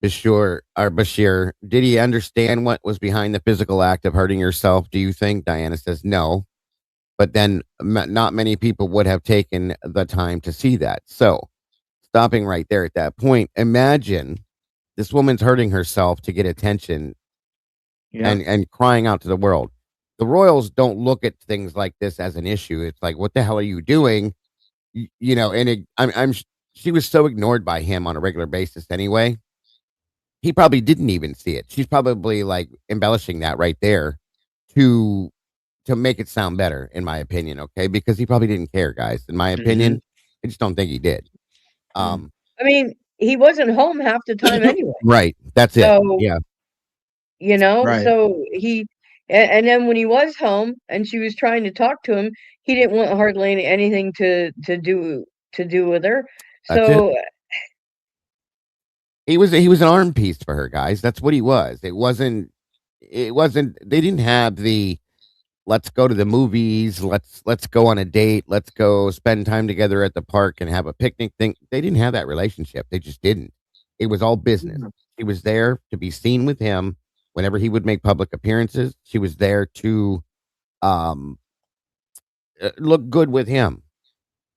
Bashir, did he understand what was behind the physical act of hurting yourself? Do you think? Diana says, no, but then not many people would have taken the time to see that. So stopping right there at that point, imagine this woman's hurting herself to get attention
Yeah.
and crying out to the world. The royals don't look at things like this as an issue. It's like, what the hell are you doing? And she was so ignored by him on a regular basis anyway. He probably didn't even see it. She's probably like embellishing that right there to make it sound better, in my opinion. Okay, because he probably didn't care, guys. In my opinion, I just don't think he did.
I mean, he wasn't home half the time anyway.
Right. That's it.
So,
Yeah.
Right.
so and then when he was home and she was trying to talk to him, he didn't want hardly anything to do with her.
That's it.
So
He was an arm piece for her, guys. That's what he was. It wasn't they didn't have the let's go to the movies, let's go on a date, let's go spend time together at the park and have a picnic thing. They didn't have that relationship. They just didn't. It was all business. She was there to be seen with him whenever he would make public appearances. She was there to um look good with him,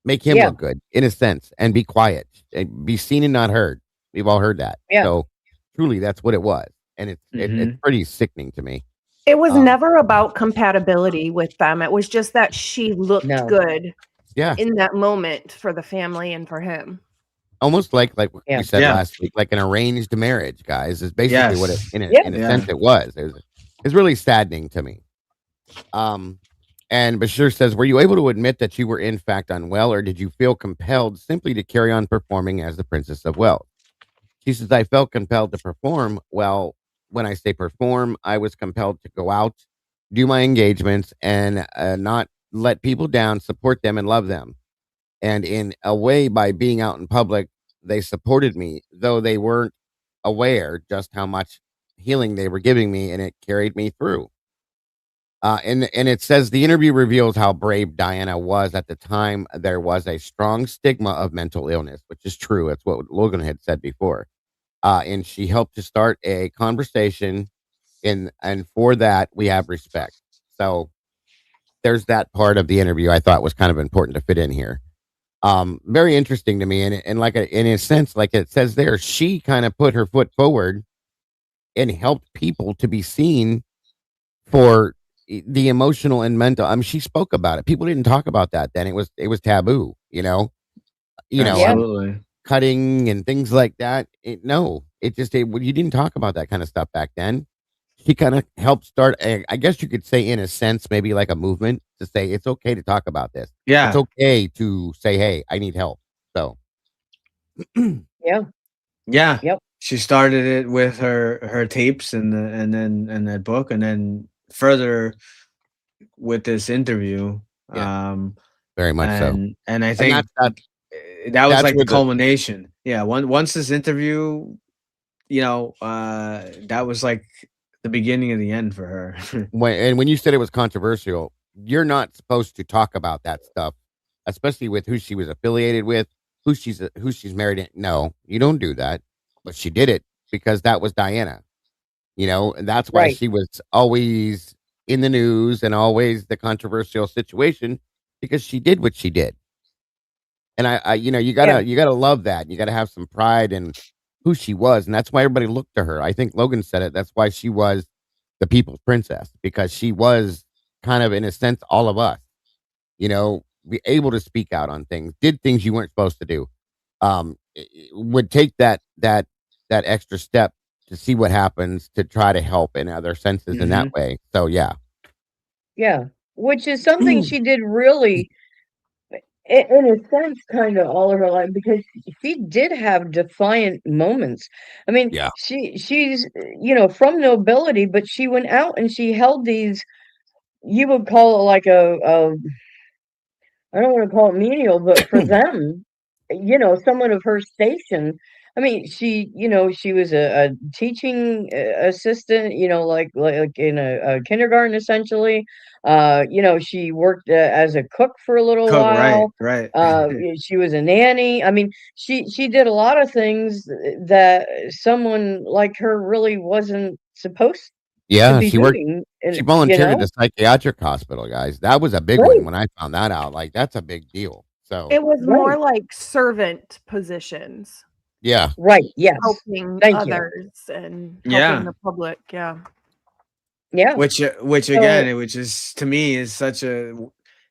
make him
Yeah.
look good in a sense, and be quiet, and be seen and not heard. We've all heard that.
Yeah.
So truly, that's what it was, and it's
Mhm.
pretty sickening to me.
It was never about compatibility with them. It was just that she looked
No.
good
Yeah,
in that moment for the family and for him.
almost like what
Yeah.
we said
Yeah.
last week, like an arranged marriage, guys, is basically what it
Yes.
in a,
Yeah.
in a
Yeah.
sense it was. It's really saddening to me. And Bashir says, were you able to admit that you were in fact unwell, or did you feel compelled simply to carry on performing as the Princess of Wales? She says, I felt compelled to perform. Well, when I say perform, I was compelled to go out, do my engagements, and not let people down, support them, and love them. And in a way, by being out in public, they supported me, though they weren't aware just how much healing they were giving me, and it carried me through. And it says the interview reveals how brave Diana was at the time. There was a strong stigma of mental illness, which is true. That's what Logan had said before. And she helped to start a conversation, and for that we have respect. So there's that part of the interview I thought was kind of important to fit in here. Very interesting to me, and like in a sense, like it says there, she kind of put her foot forward and helped people to be seen for the emotional and mental. I mean, she spoke about it. People didn't talk about that then. It was taboo,
Absolutely.
cutting and things like that. You didn't talk about that kind of stuff back then. She kind of helped start I guess you could say, in a sense, maybe like a movement to say it's okay to talk about this.
Yeah.
It's okay to say, hey, I need help. So
Yeah.
Yeah.
Yep.
She started it with her tapes and that book, and then further with this interview.
Yeah. very much so.
And I think
that's
that was
that's
like
where
the culmination. Yeah. Once this interview, that was like the beginning of the end for her.
when you said it was controversial, you're not supposed to talk about that stuff, especially with who she was affiliated with, who she's married to. No, you don't do that. But she did it because that was Diana. And that's why
Right.
she was always in the news and always the controversial situation, because she did what she did. And you gotta love that. You gotta have some pride in who she was, and that's why everybody looked to her. I think Logan said it. That's why she was the people's princess, because she was kind of, in a sense, all of us. Be able to speak out on things, did things you weren't supposed to do. Would take that extra step to see what happens, to try to help in other senses in that way. So yeah.
Yeah. Which is something she did really, in a sense, kind of all of her life, because she did have defiant moments. I mean,
Yeah.
she's from nobility, but she went out and she held these, you would call it like a I don't want to call it menial, but for them, someone of her station. I mean, she was a teaching assistant, like in a kindergarten, essentially. She worked as a cook for a little
Cook,
while.
right.
She was a nanny. I mean, she did a lot of things that someone like her really wasn't supposed to
Yeah,
be
she worked.
doing.
She volunteered at
know?
the psychiatric hospital, guys. That was a big
Right.
one when I found that out. Like, that's a big deal. So
It was
Right.
more like servant positions,
yeah,
Right. Yes.
helping
Thank you.
others and
Yeah.
helping the public. Yeah.
Yeah.
Which again, which is, to me, is such a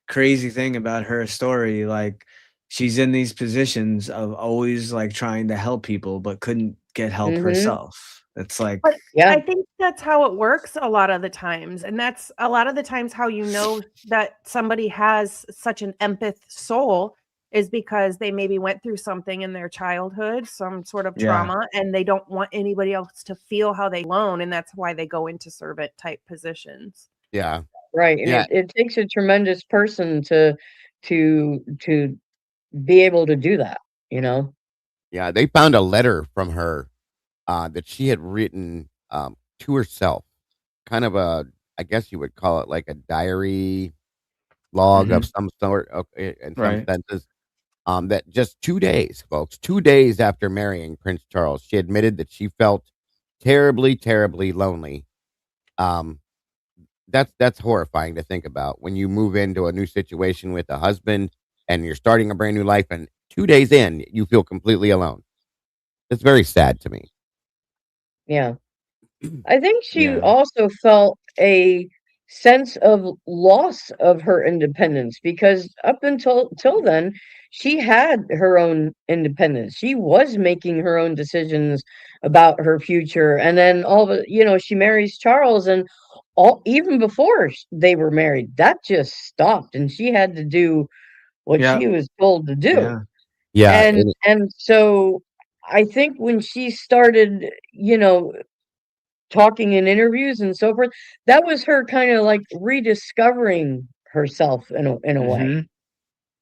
crazy thing about her story. Like, she's in these positions of always like trying to help people, but couldn't get help
Mhm.
herself. It's like,
But
Yeah.
I think that's how it works a lot of the times, and that's a lot of the times how you know that somebody has such an empath soul is because they maybe went through something in their childhood, some sort of
yeah,
trauma, and they don't want anybody else to feel how they alone, and that's why they go into servant type positions.
Yeah.
Right. And
Yeah.
it takes a tremendous person to be able to do that, you know?
Yeah. They found a letter from her that she had written to herself, kind of a, I guess you would call it like a diary log of
mhm,
some sort, in some
right.
senses. That just 2 days, folks, 2 days after marrying Prince Charles, she admitted that she felt terribly, terribly lonely. Um, that's horrifying to think about when you move into a new situation with a husband and you're starting a brand new life, and 2 days in, you feel completely alone. It's very sad to me.
Yeah. I think she
Yeah.
also felt a sense of loss of her independence because up until till then, she had her own independence. She was making her own decisions about her future, and then all of she marries Charles, and all even before they were married, that just stopped, and she had to do what
Yeah.
she was told to do.
Yeah.
Yeah,
And so I think when she started, talking in interviews and so forth, that was her kinda, like, rediscovering herself in a way.
Mhm.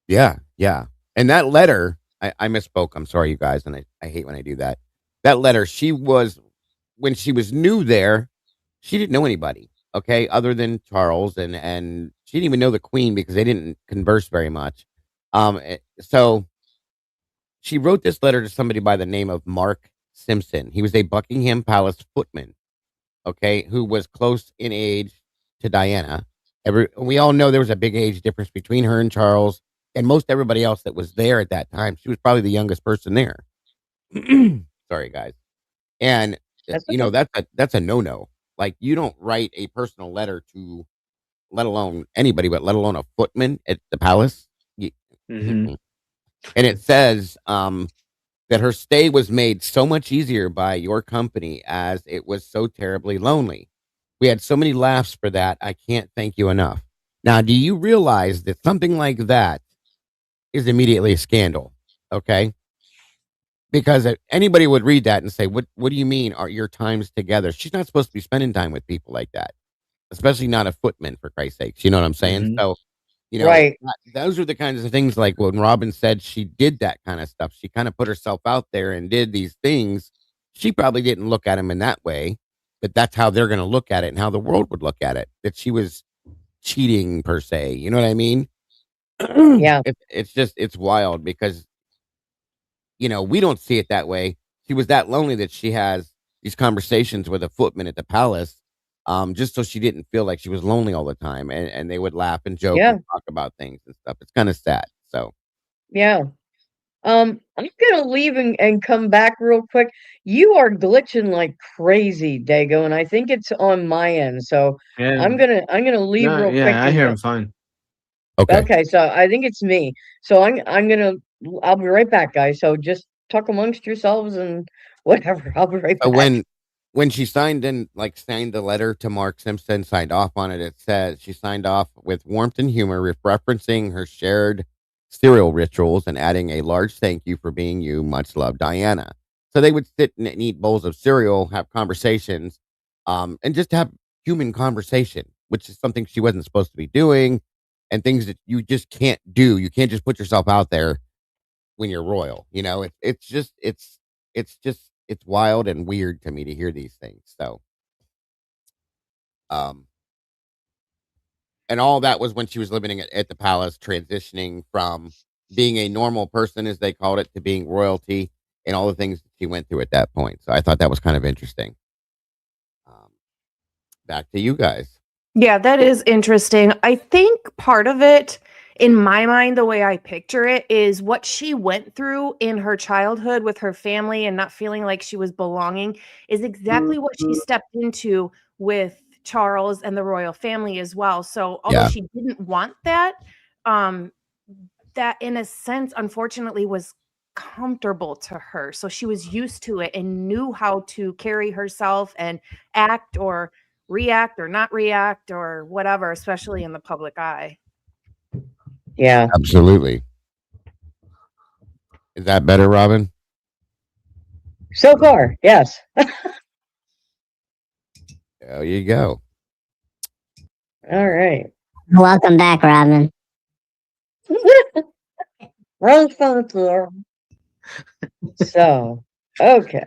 yeah, yeah. And that letter, I misspoke. I'm sorry, you guys, and I hate when I do that. That letter, she was when she was new there, she didn't know anybody, okay, other than Charles, and she didn't even know the Queen because they didn't converse very much. So she wrote this letter to somebody by the name of Mark Simpson. He was a Buckingham Palace footman, okay, who was close in age to Diana. We all know there was a big age difference between her and Charles and most everybody else that was there at that time. She was probably the youngest person there. Sorry, guys. And
That's okay.
that's a no no. Like you don't write a personal letter to, let alone anybody, but let alone a footman at the palace. Ye-
Mhm.
mm-mm. And it says that her stay was made so much easier by your company as it was so terribly lonely. We had so many laughs for that. I can't thank you enough. Now, do you realize that something like that is immediately a scandal? Okay. Because anybody would read that and say, what do you mean are your times together? She's not supposed to be spending time with people like that, especially not a footman, for Christ's sakes. You know what I'm saying?
Mhm.
So,
Right.
those are the kinds of things like when Robin said she did that kind of stuff. She kind of put herself out there and did these things. She probably didn't look at him in that way, but that's how they're going to look at it and how the world would look at it. That she was cheating per se. You know what I mean?
Yeah.
It's just, it's wild because, we don't see it that way. She was that lonely that she has these conversations with a footman at the palace, just so she didn't feel like she was lonely all the time. And they would laugh and joke
Yeah.
and talk about things and stuff. It's kind of sad. So,
Yeah. I'm gonna leave and come back real quick. You are glitching like crazy, Dago, and I think it's on my end. So
Yeah.
I'm gonna leave
No,
real quick
yeah, I
and
hear him fine.
okay.
okay, so I think it's me. So I'll be right back, guys. So just talk amongst yourselves and whatever. I'll be right
So
back.
when she signed the letter to Mark Simpson, signed off on it, it says she signed off with warmth and humor, referencing her shared cereal rituals and adding a large thank you for being you. Much love, Diana. So they would sit and eat bowls of cereal, have conversations, and just have human conversation, which is something she wasn't supposed to be doing, and things that you just can't do. You can't just put yourself out there when you're royal. It's wild and weird to me to hear these things. So, um, and all that was when she was living at the palace, transitioning from being a normal person, as they called it, to being royalty, and all the things that she went through at that point. So I thought that was kind of interesting. Um, Back to you guys.
Yeah, that is interesting. I think part of it, in my mind, the way I picture it, is what she went through in her childhood with her family and not feeling like she was belonging is exactly what she stepped into with Charles and the royal family as well. So, although
Yeah,
she didn't want that, um, that in a sense, unfortunately, was comfortable to her. So she was used to it and knew how to carry herself and act or react or not react or whatever, especially in the public eye.
Yeah.
Absolutely. Is that better, Robin?
So far, yes.
There you go.
All right.
Welcome back, Robin.
Rose from the floor. So, okay.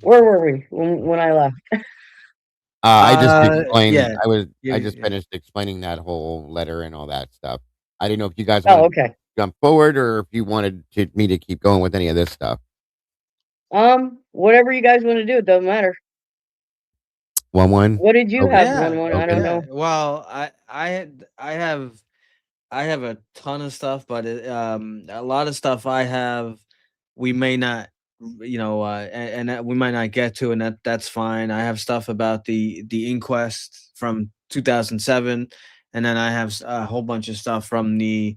Where were we when I left?
I just explained.
yeah.
I just finished explaining that whole letter and all that stuff. I didn't know if you guys
Oh,
wanted
okay.
to jump forward or if you wanted me to keep going with any of this stuff.
Whatever you guys want to do, it doesn't matter.
1-1.
What did you
Okay.
have?
Yeah.
1-1. I don't know.
Well, I have a ton of stuff, but a lot of stuff I have we may not, and that we might not get to, and that's fine. I have stuff about the inquest from 2007, and then I have a whole bunch of stuff from the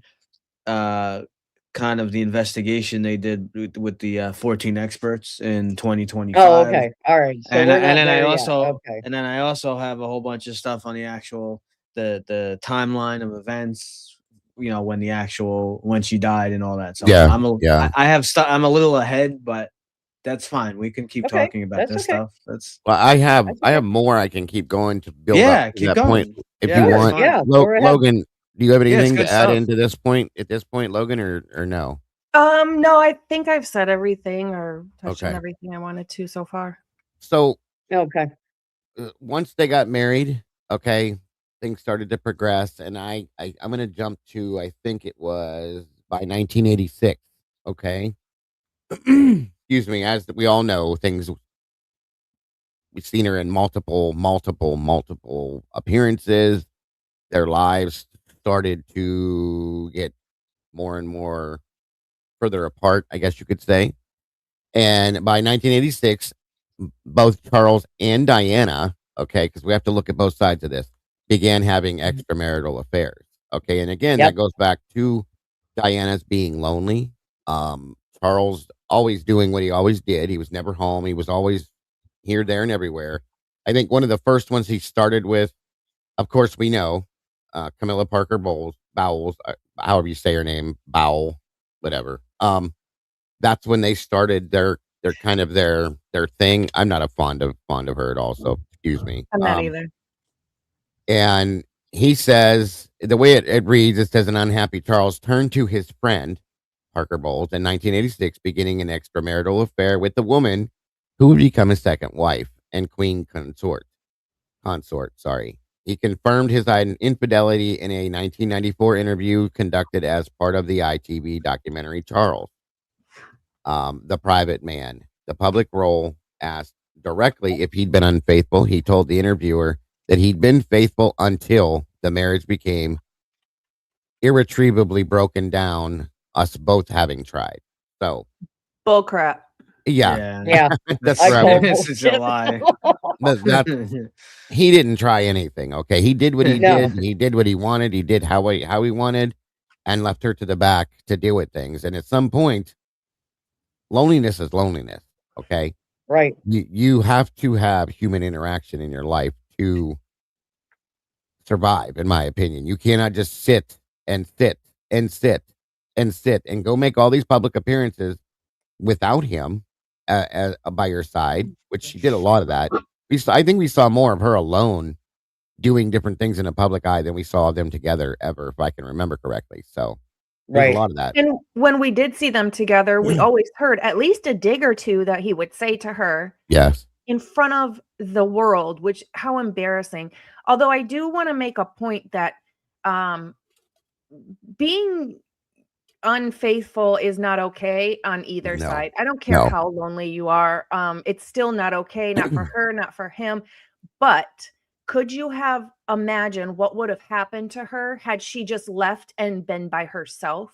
kind of the investigation they did with the 14 experts in 2025.
Oh, okay. All right. So
And
we're not
then I
there yet.
also
Okay.
and then I also have a whole bunch of stuff on the actual the timeline of events, when she died and all that. So
Yeah,
I have stuff. I'm a little ahead, but that's fine. We can keep
Okay,
talking about
that's
this
okay.
stuff. That's
Well, I have
That's
I
okay.
have more I can keep going to build
yeah.
up to
Keep
that
going.
point if
Yeah,
you
that's
want.
fine.
Yeah, go right ahead.
Logan, do you have
Yeah, it's
anything
good
to add
stuff.
into this point at this point, Logan, or no?
No, I think I've said everything or touched on
Okay.
everything I wanted to so far.
So
Okay.
once they got married, okay, things started to progress, and I'm gonna jump to, I think it was by 1986. Okay. Excuse me. As we all know, we've seen her in multiple appearances. Their lives started to get more and more further apart, I guess you could say. And by 1986, both Charles and Diana, okay, because we have to look at both sides of this, began having extramarital affairs. Okay, and again,
Yep.
that goes back to Diana's being lonely. Charles always doing what he always did. He was never home. He was always here, there, and everywhere. I think one of the first ones he started with, of course, we know Camilla Parker Bowles, however you say her name, Bowell, whatever. That's when they started their kind of their thing. I'm not a fond of her at all, so excuse me.
I'm not either.
And he says the way it reads, it says an unhappy Charles turned to his friend Parker Bowles in 1986, beginning an extramarital affair with the woman who would become his second wife and queen consort. Sorry. He confirmed his infidelity in a 1994 interview conducted as part of the ITV documentary Charles, the private man. The public role asked directly if he'd been unfaithful. He told the interviewer that he'd been faithful until the marriage became irretrievably broken down, us both having tried. So,
Bull crap.
yeah.
Yeah.
That's
I
right.
call
It's such a
bullshit.
lie.
He didn't try anything. Okay, he did what he
No.
did. He did what he wanted. He did how he wanted, and left her to the back to deal with things. And at some point, loneliness is loneliness. Okay,
Right.
you have to have human interaction in your life to survive. In my opinion, you cannot just sit and go make all these public appearances without him by your side, which she did a lot of that. I think we saw more of her alone doing different things in a public eye than we saw them together ever, if I can remember correctly. So there's
Right.
a lot of that.
And when we did see them together, we always heard at least a dig or two that he would say to her
Yes.
in front of the world, which how embarrassing. Although I do want to make a point that being unfaithful is not okay on either
No.
side. I don't care
No.
how lonely you are. It's still not okay, not for her, not for him. But could you have imagined what would have happened to her had she just left and been by herself?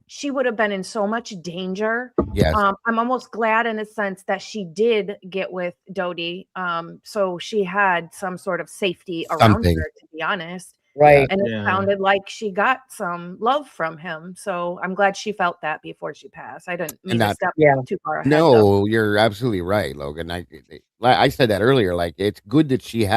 She would have been in so much danger.
Yes.
I'm almost glad in a sense that she did get with Dodie. So she had some sort of safety around
Something.
her, to be honest.
Right.
And it
Yeah.
sounded like she got some love from him. So I'm glad she felt that before she passed. I didn't mean to
that
step
Yeah.
too far ahead though.
No, you're absolutely right, Logan. I said that earlier. Like, it's good that she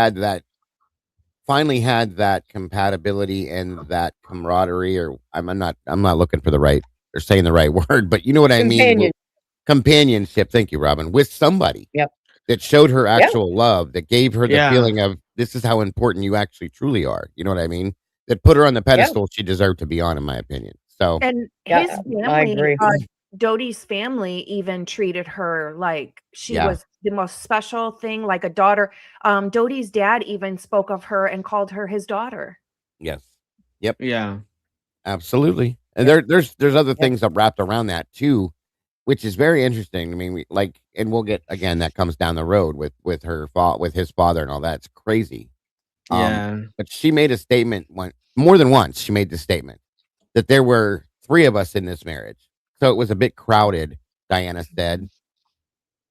finally had that compatibility and that camaraderie, or I'm not looking for the right or saying the right word, but you know what I mean.
Companion.
Companionship. Thank you, Robin. With somebody
Yep.
that showed her
Yeah.
actual love, that gave her the
Yeah.
feeling of this is how important you actually truly are. You know what I mean? That put her on the pedestal she deserved to be on, in my opinion. So
And
Yeah.
his
I
family,
agree.
Dodie's family even treated her like she
Yeah.
was the most special thing, like a daughter. Dodie's dad even spoke of her and called her his daughter.
yes, yep,
Yeah.
absolutely. And
Yep.
there's other
Yep.
things that wrapped around that too, which is very interesting. I mean, and we'll get again that comes down the road with with his father and all that. It's crazy.
Yeah.
But she made a statement more than once. She made the statement that there were three of us in this marriage, so it was a bit crowded. Diana said,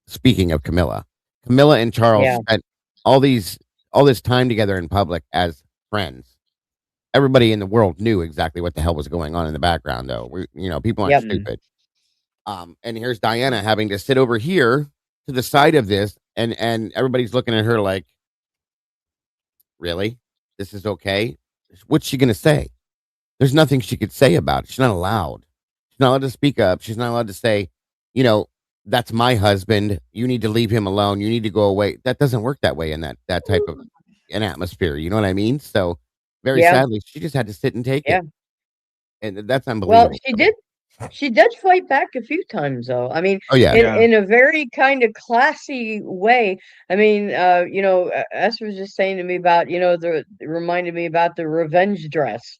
speaking of Camilla and Charles
Yeah.
spent all these all this time together in public as friends. Everybody in the world knew exactly what the hell was going on in the background, though. People aren't
Yep.
stupid. And here's Diana having to sit over here to the side of this, and everybody's looking at her like, really? This is okay? What's she gonna say? There's nothing she could say about it. She's not allowed. She's not allowed to speak up. She's not allowed to say, you know, that's my husband. You need to leave him alone. You need to go away. That doesn't work that way in that type of an atmosphere. You know what I mean? So very
Yeah.
sadly, she just had to sit and take
Yeah.
it. And that's
Well,
unbelievable.
she did fight back a few times though. I mean,
Oh yeah.
Yeah.
in a very kind of classy way. I mean, Esther was just saying to me about, it reminded me about the revenge dress.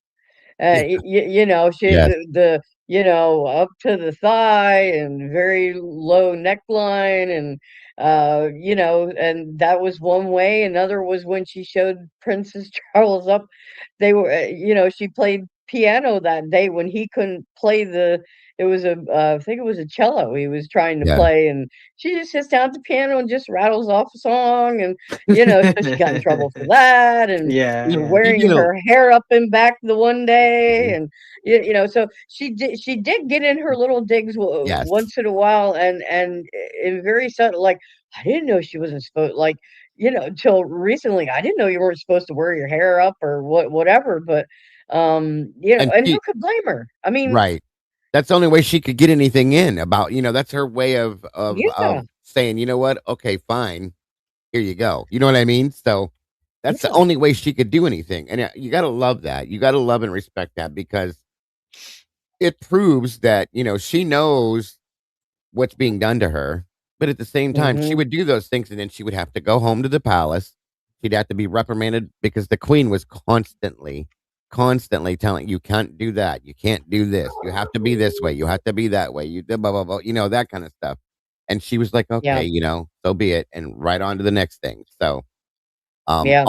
Yeah.
She
Yes.
the up to the thigh and very low neckline and and that was one way. Another was when she showed Princess Charles up. They were she played piano that day when he couldn't play it was I think it was a cello he was trying to
Yeah.
play, and she just sits down at the piano and just rattles off a song, and so she got in trouble for that, and
Yeah.
for
Yeah.
wearing her hair up and back the one day,
Mhm.
and so she did get in her little digs
Yes.
once in a while, and in very subtle, like, I didn't know she wasn't supposed, like, till recently I didn't know you weren't supposed to wear your hair up or whatever, but
And
and who
she
could blame her? I mean,
right. That's the only way she could get anything in about, that's her way
yeah,
of saying, you know what? Okay, fine. Here you go. You know what I mean? So that's the
yeah,
only way she could do anything. And you got to love that. You got to love and respect that, because it proves that, she knows what's being done to her. But at the same time, she
mhm,
would do those things, and then she would have to go home to the palace. She'd have to be reprimanded because the queen was constantly telling you can't do that. You can't do this. You have to be this way. You have to be that way. You blah, blah, blah, that kind of stuff. And she was like,
yeah,
okay, so be it. And right on to the next thing. So,
yeah,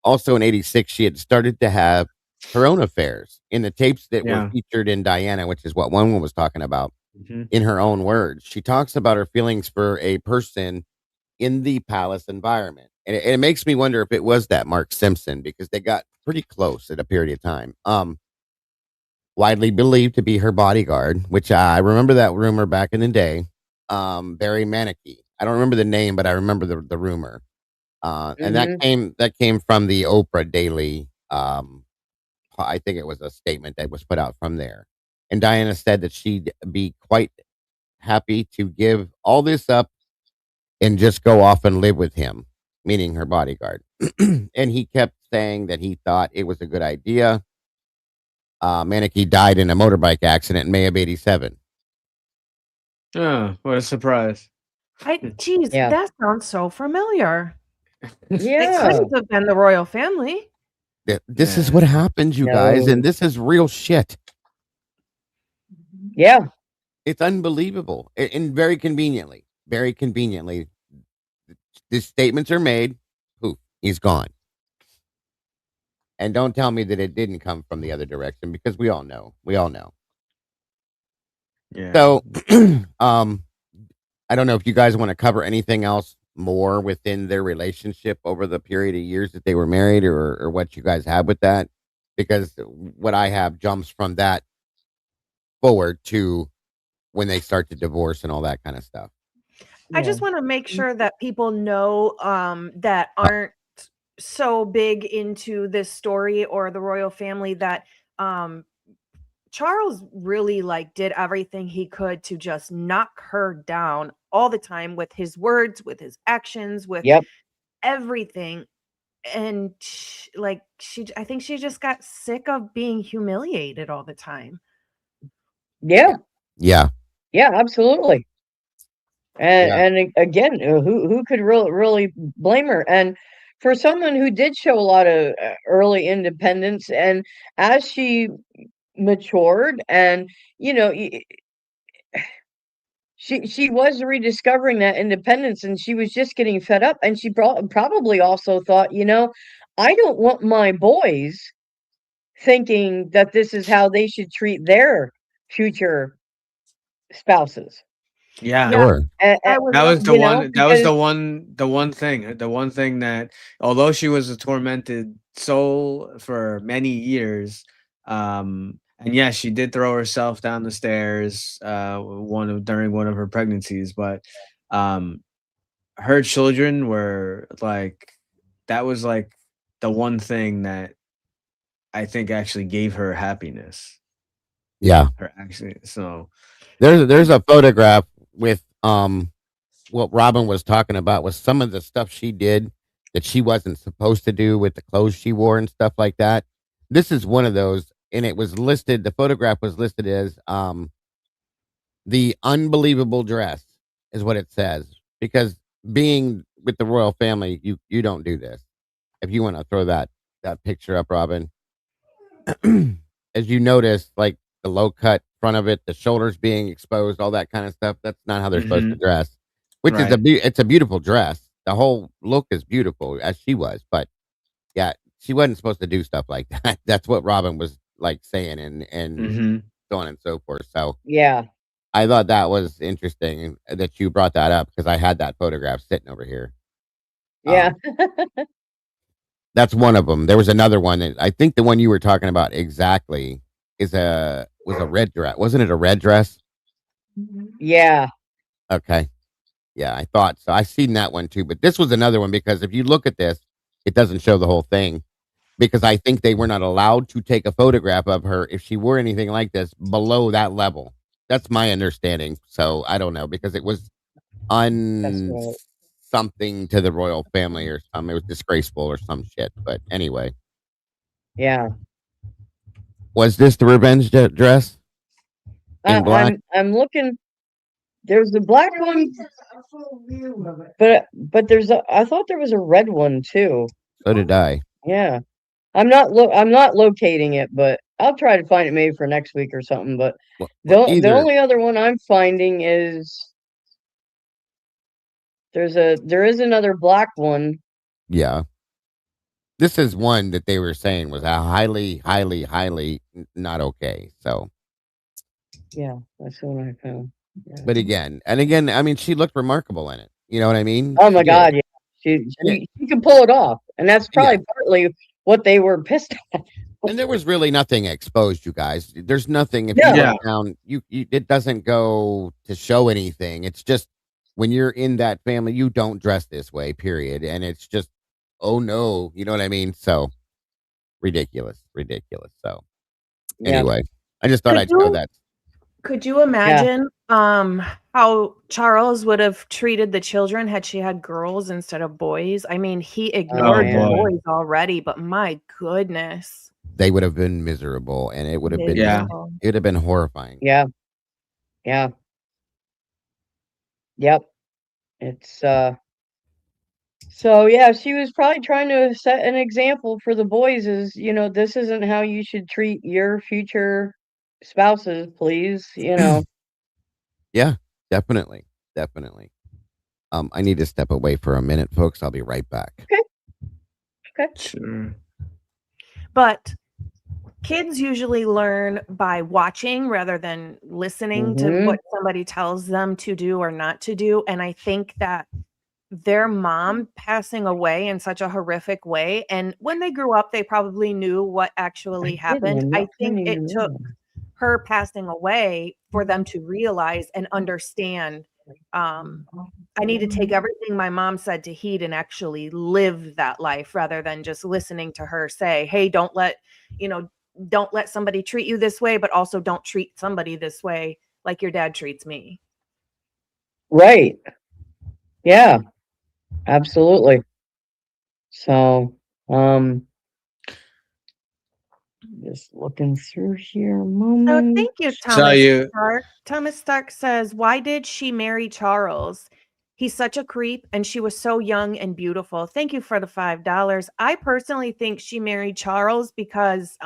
also in '86, she had started to have her own affairs in the tapes that were
Yeah.
featured in Diana, which is what one was talking about.
Mhm.
In her own words, she talks about her feelings for a person in the palace environment. And it makes me wonder if it was that Mark Simpson, because they got pretty close at a period of time. Widely believed to be her bodyguard, which I remember that rumor back in the day. Barry Manicky. I don't remember the name, but I remember the rumor. And that
mhm,
came from the Oprah Daily. I think it was a statement that was put out from there. And Diana said that she'd be quite happy to give all this up and just go off and live with him, meaning her bodyguard. And he kept saying that he thought it was a good idea. Manicky died in a motorbike accident in May of '87.
Oh, what a surprise.
Geez,
yeah,
that sounds so familiar. It
yeah,
couldn't have been the royal family.
This is
Yeah.
what happens, you guys,
no,
and this is real shit.
yeah,
It's unbelievable, and very conveniently, these statements are made. Poof, he's gone. And don't tell me that it didn't come from the other direction, because we all know. We all know.
Yeah.
So, I don't know if you guys want to cover anything else more within their relationship over the period of years that they were married, or what you guys have with that. because what I have jumps from that forward to when they start to divorce and all that kind of stuff.
I
Yeah.
just want to make sure that people know that aren't so big into this story or the royal family that Charles really like did everything he could to just knock her down all the time with his words, with his actions, with
Yep.
everything. And I think she just got sick of being humiliated all the time.
Yeah.
Yeah.
Yeah, absolutely. And
Yeah.
again, who could really blame her? And for someone who did show a lot of early independence, and as she matured, and you know, she was rediscovering that independence, and she was just getting fed up, and she probably also thought, I don't want my boys thinking that this is how they should treat their future spouses.
Yeah.
Yeah,
Sure.
I was
That was the
You know,
one. That was
because
the one thing. The one thing that, although she was a tormented soul for many years, and yes, she did throw herself down the stairs, during one of her pregnancies, but um, her children were like, that was like the one thing that I think actually gave her happiness.
Yeah.
Her actually, so
There's a photograph with what Robin was talking about was some of the stuff she did that she wasn't supposed to do with the clothes she wore and stuff like that. This is one of those, and it was listed. The photograph was listed as the unbelievable dress is what it says, because being with the royal family, you don't do this. If you want to throw that picture up, Robin, as you notice, like the low cut front of it, the shoulders being exposed, all that kind of stuff. That's not how they're supposed to
mhm,
dress. Which is
right.
it's a beautiful dress. The whole look is beautiful as she was, but yeah, she wasn't supposed to do stuff like that. That's what Robin was like saying, and
Hmm.
so on and so forth. So
yeah,
I thought that was interesting that you brought that up because I had that photograph sitting over here.
yeah.
Um, that's one of them. There was another one that I think the one you were talking about exactly was a red dress. Wasn't it a red dress?
Yeah.
Okay. Yeah, I thought so. I seen that one too, but this was another one because if you look at this, it doesn't show the whole thing because I think they were not allowed to take a photograph of her if she wore anything like this below that level. That's my understanding. So I don't know because it was
That's
un
right.
something to the royal family or something. It was disgraceful or some shit. But anyway,
Yeah.
was this the revenge dress in black?
I'm looking. There's the black one, but I thought there was a red one too.
So did I.
Yeah. I'm not locating it, but I'll try to find it maybe for next week or something. But
Well,
the
either
only other one I'm finding is there is another black one.
yeah. This is one that they were saying was a highly, highly, highly not okay. So,
Yeah, that's the one I found. Yeah.
but again, I mean, she looked remarkable in it. You know what I mean?
Oh
She
my
did.
God, yeah.
Yeah,
She can pull it off, and that's
yeah.
probably partly what they were pissed at.
And there was really nothing exposed, you guys. There's nothing. If you
No.
Yeah.
look down, it doesn't go to show anything. It's just when you're in that family, you don't dress this way. Period. And it's just, oh no, you know what I mean? So ridiculous, ridiculous. So
Yeah,
anyway, I just thought
Could
I'd show
you
that.
could you imagine how Charles would have treated the children had she had girls instead of boys? I mean, he
oh
ignored the
man,
boy.
boys already, but my goodness,
They would have been miserable, and it would have been
Yeah.
miserable.
it would have been horrifying.
yeah, yeah, yep. It's so yeah, she was probably trying to set an example for the boys. Is this isn't how you should treat your future spouses, please.
Yeah, definitely, definitely. I need to step away for a minute, folks. I'll be right back.
Okay.
Sure.
But kids usually learn by watching rather than listening to
Hmm.
what somebody tells them to do or not to do. And I think that their mom passing away in such a horrific way. And when they grew up, they probably knew what actually happened. I think it took her passing away for them to realize and understand, I need to take everything my mom said to heed and actually live that life rather than just listening to her say, hey, don't let somebody treat you this way, but also don't treat somebody this way like your dad treats me.
Right. Yeah, absolutely. So, just looking through here a
So
moment.
thank you,
So
Thomas
you
Stark. Thomas Stark says, why did she marry Charles? He's such a creep, and she was so young and beautiful. Thank you for the $5. I personally think she married Charles because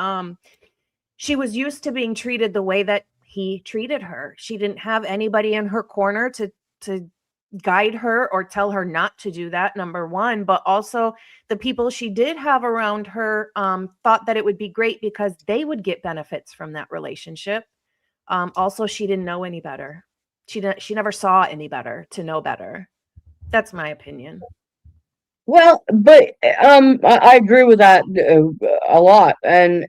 she was used to being treated the way that he treated her. She didn't have anybody in her corner to guide her or tell her not to do that, number one. But also the people she did have around her thought that it would be great because they would get benefits from that relationship. Also, she didn't know any better. She never saw any better to know better. That's my opinion.
Well, but I agree with that a lot. And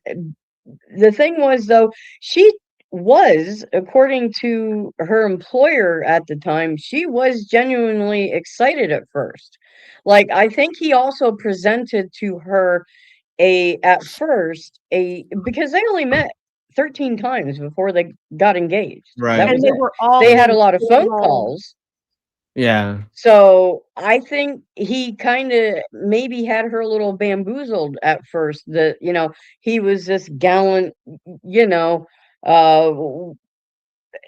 the thing was, though, she was, according to her employer at the time, she was genuinely excited at first. Like, I think he also presented to her at first, because they only met 13 times before they got engaged.
Right.
That
And
was
they
it.
were all
They had a
in
lot of phone
formal-
calls.
Yeah.
So I think he kind of maybe had her a little bamboozled at first, that, he was this gallant, uh,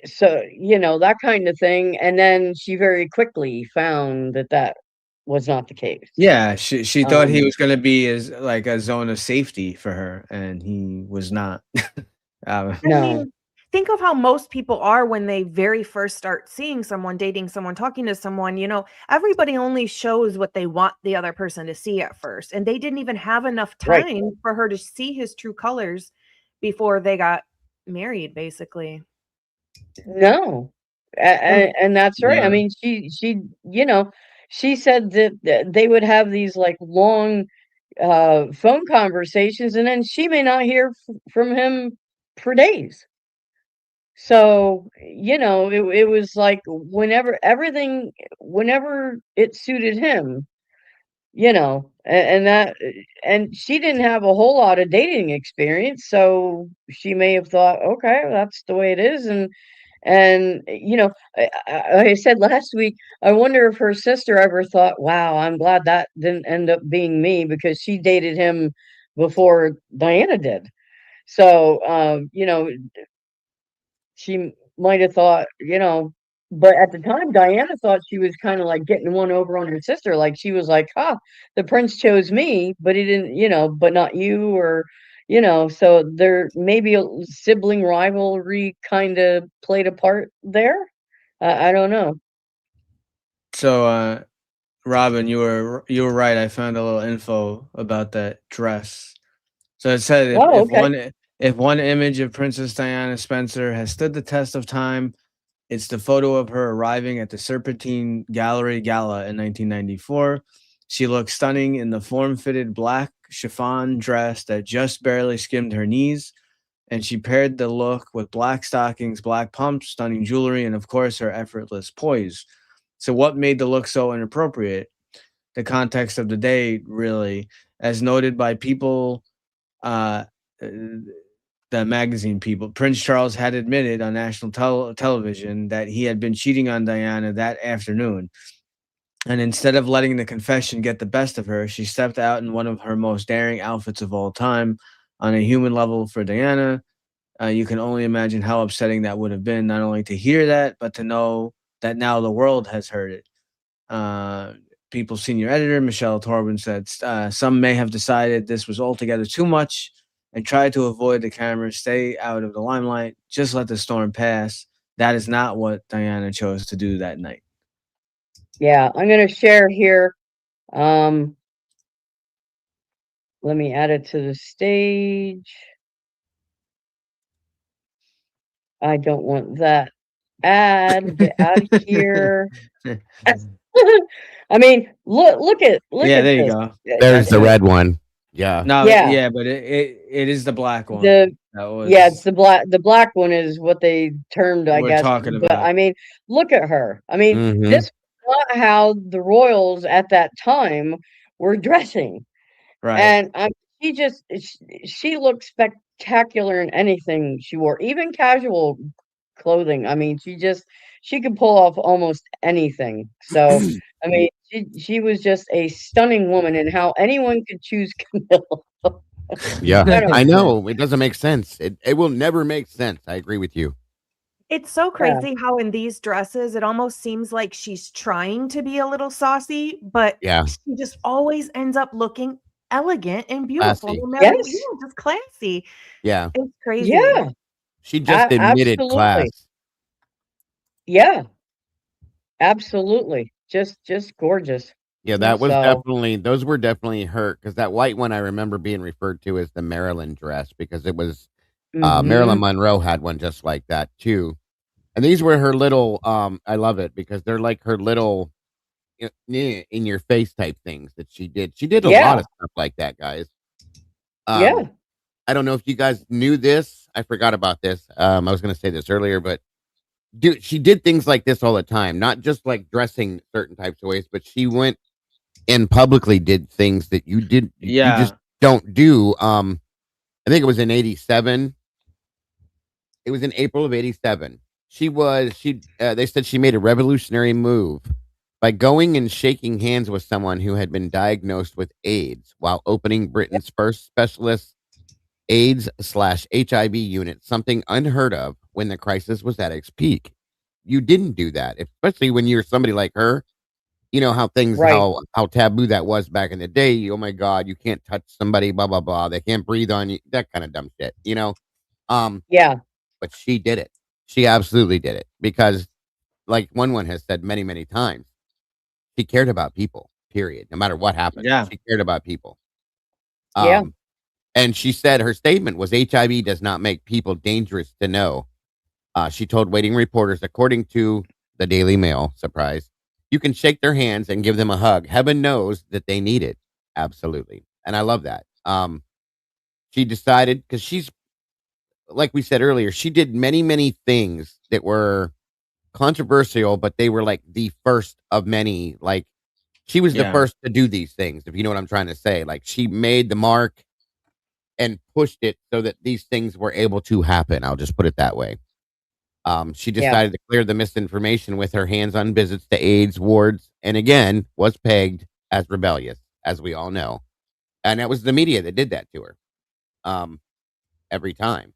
so, that kind of thing. And then she very quickly found that was not the case.
Yeah, she thought he
Um,
was gonna be as like a zone of safety for her, and he was not.
I
No,
mean, think of how most people are when they very first start seeing someone, dating someone, talking to someone. Everybody only shows what they want the other person to see at first. And they didn't even have enough
right.
time for her to see his true colors before they got married, basically.
No. And that's right. I
Yeah.
mean, she said that they would have these like long phone conversations, and then she may not hear from him for days. So, it was like whenever it suited him, and she didn't have a whole lot of dating experience, so she may have thought, okay, that's the way it is. And I said last week, I wonder if her sister ever thought, wow, I'm glad that didn't end up being me, because she dated him before Diana did. So, she might have thought, but at the time, Diana thought she was kind of like getting one over on her sister. Like, she was like, the prince chose me, but he didn't, but not you, or, so there maybe a sibling rivalry kind of played a part there. I don't know.
So, Robin, you were right. I found a little info about that dress. So it said
Oh, okay.
if one image of Princess Diana Spencer has stood the test of time, it's the photo of her arriving at the Serpentine Gallery Gala in 1994. She looked stunning in the form-fitted black chiffon dress that just barely skimmed her knees, and she paired the look with black stockings, black pumps, stunning jewelry, and of course her effortless poise. So what made the look so inappropriate? The context of the day, really, as noted by people, uh, the magazine people. Prince Charles had admitted on national television that he had been cheating on Diana that afternoon. And instead of letting the confession get the best of her, she stepped out in one of her most daring outfits of all time. On a human level, for Diana, you can only imagine how upsetting that would have been, not only to hear that, but to know that now the world has heard it. Uh, People's senior editor, Michelle Torben, said some may have decided this was altogether too much and tried to avoid the cameras, stay out of the limelight, just let the storm pass. That is not what Diana chose to do that night.
Yeah, I'm going to share here. Let me add it to the stage. I don't want that ad. Get out of here. I mean, look at
Yeah, there you
this.
go.
There's
That's
the
it.
red one. Yeah.
No,
Yeah.
yeah, but it is the black one.
The
That
Yeah, it's
was
the black one is what they termed, I
we're
guess.
talking
But
about.
I mean, look at her. I mean,
Mm-hmm.
this is not how the royals at that time were dressing.
Right.
And she looked spectacular in anything she wore, even casual clothing. I mean, she could pull off almost anything. So, I mean, she was just a stunning woman, and how anyone could choose Camilla.
Yeah.
I don't
I know. It doesn't make sense. It will never make sense. I agree with you.
It's so
Yeah.
crazy how in these dresses it almost seems like she's trying to be a little saucy, but
Yeah.
she just always ends up looking elegant and beautiful,
Classy.
no matter
Yes.
just classy.
Yeah.
It's crazy.
Yeah,
She just admitted
absolutely.
class.
Yeah, absolutely. Just gorgeous.
Yeah, that was
So,
those were definitely her, because that white one I remember being referred to as the Maryland dress, because it was Marilyn
mhm.
Monroe had one just like that too. And these were her little I love it because they're like her little in your face type things that she did. She did a lot
Yeah,
of stuff like that, guys.
yeah,
I don't know if you guys knew this. I forgot about this. I was going to say this earlier, but dude, she did things like this all the time, not just like dressing certain types of ways, but she went and publicly did things that you just
Yeah.
don't do. I think it was in 87. It was in April of 87. They said she made a revolutionary move by going and shaking hands with someone who had been diagnosed with AIDS while opening Britain's first specialist AIDS/HIV unit, something unheard of when the crisis was at its peak. You didn't do that, especially when you're somebody like her. You know
right.
how taboo that was back in the day. Oh my God, you can't touch somebody, blah blah blah. They can't breathe on you. That kind of dumb shit, you know. Um,
Yeah,
but she did it. She absolutely did it because, like one has said many many times, she cared about people. Period. No matter what happened,
Yeah.
she cared about people.
yeah,
Um, and she said her statement was HIV does not make people dangerous to know. She told waiting reporters, according to the Daily Mail, surprise, you can shake their hands and give them a hug. Heaven knows that they need it. Absolutely. And I love that. She decided, because she's, like we said earlier, she did many, many things that were controversial, but they were like the first of many. Like, she was the
Yeah.
first to do these things, if you know what I'm trying to say. Like, she made the mark and pushed it so that these things were able to happen. I'll just put it that way. She
yeah,
decided to clear the misinformation with her hands-on visits to AIDS wards, and again was pegged as rebellious, as we all know. And that was the media that did that to her. Every time.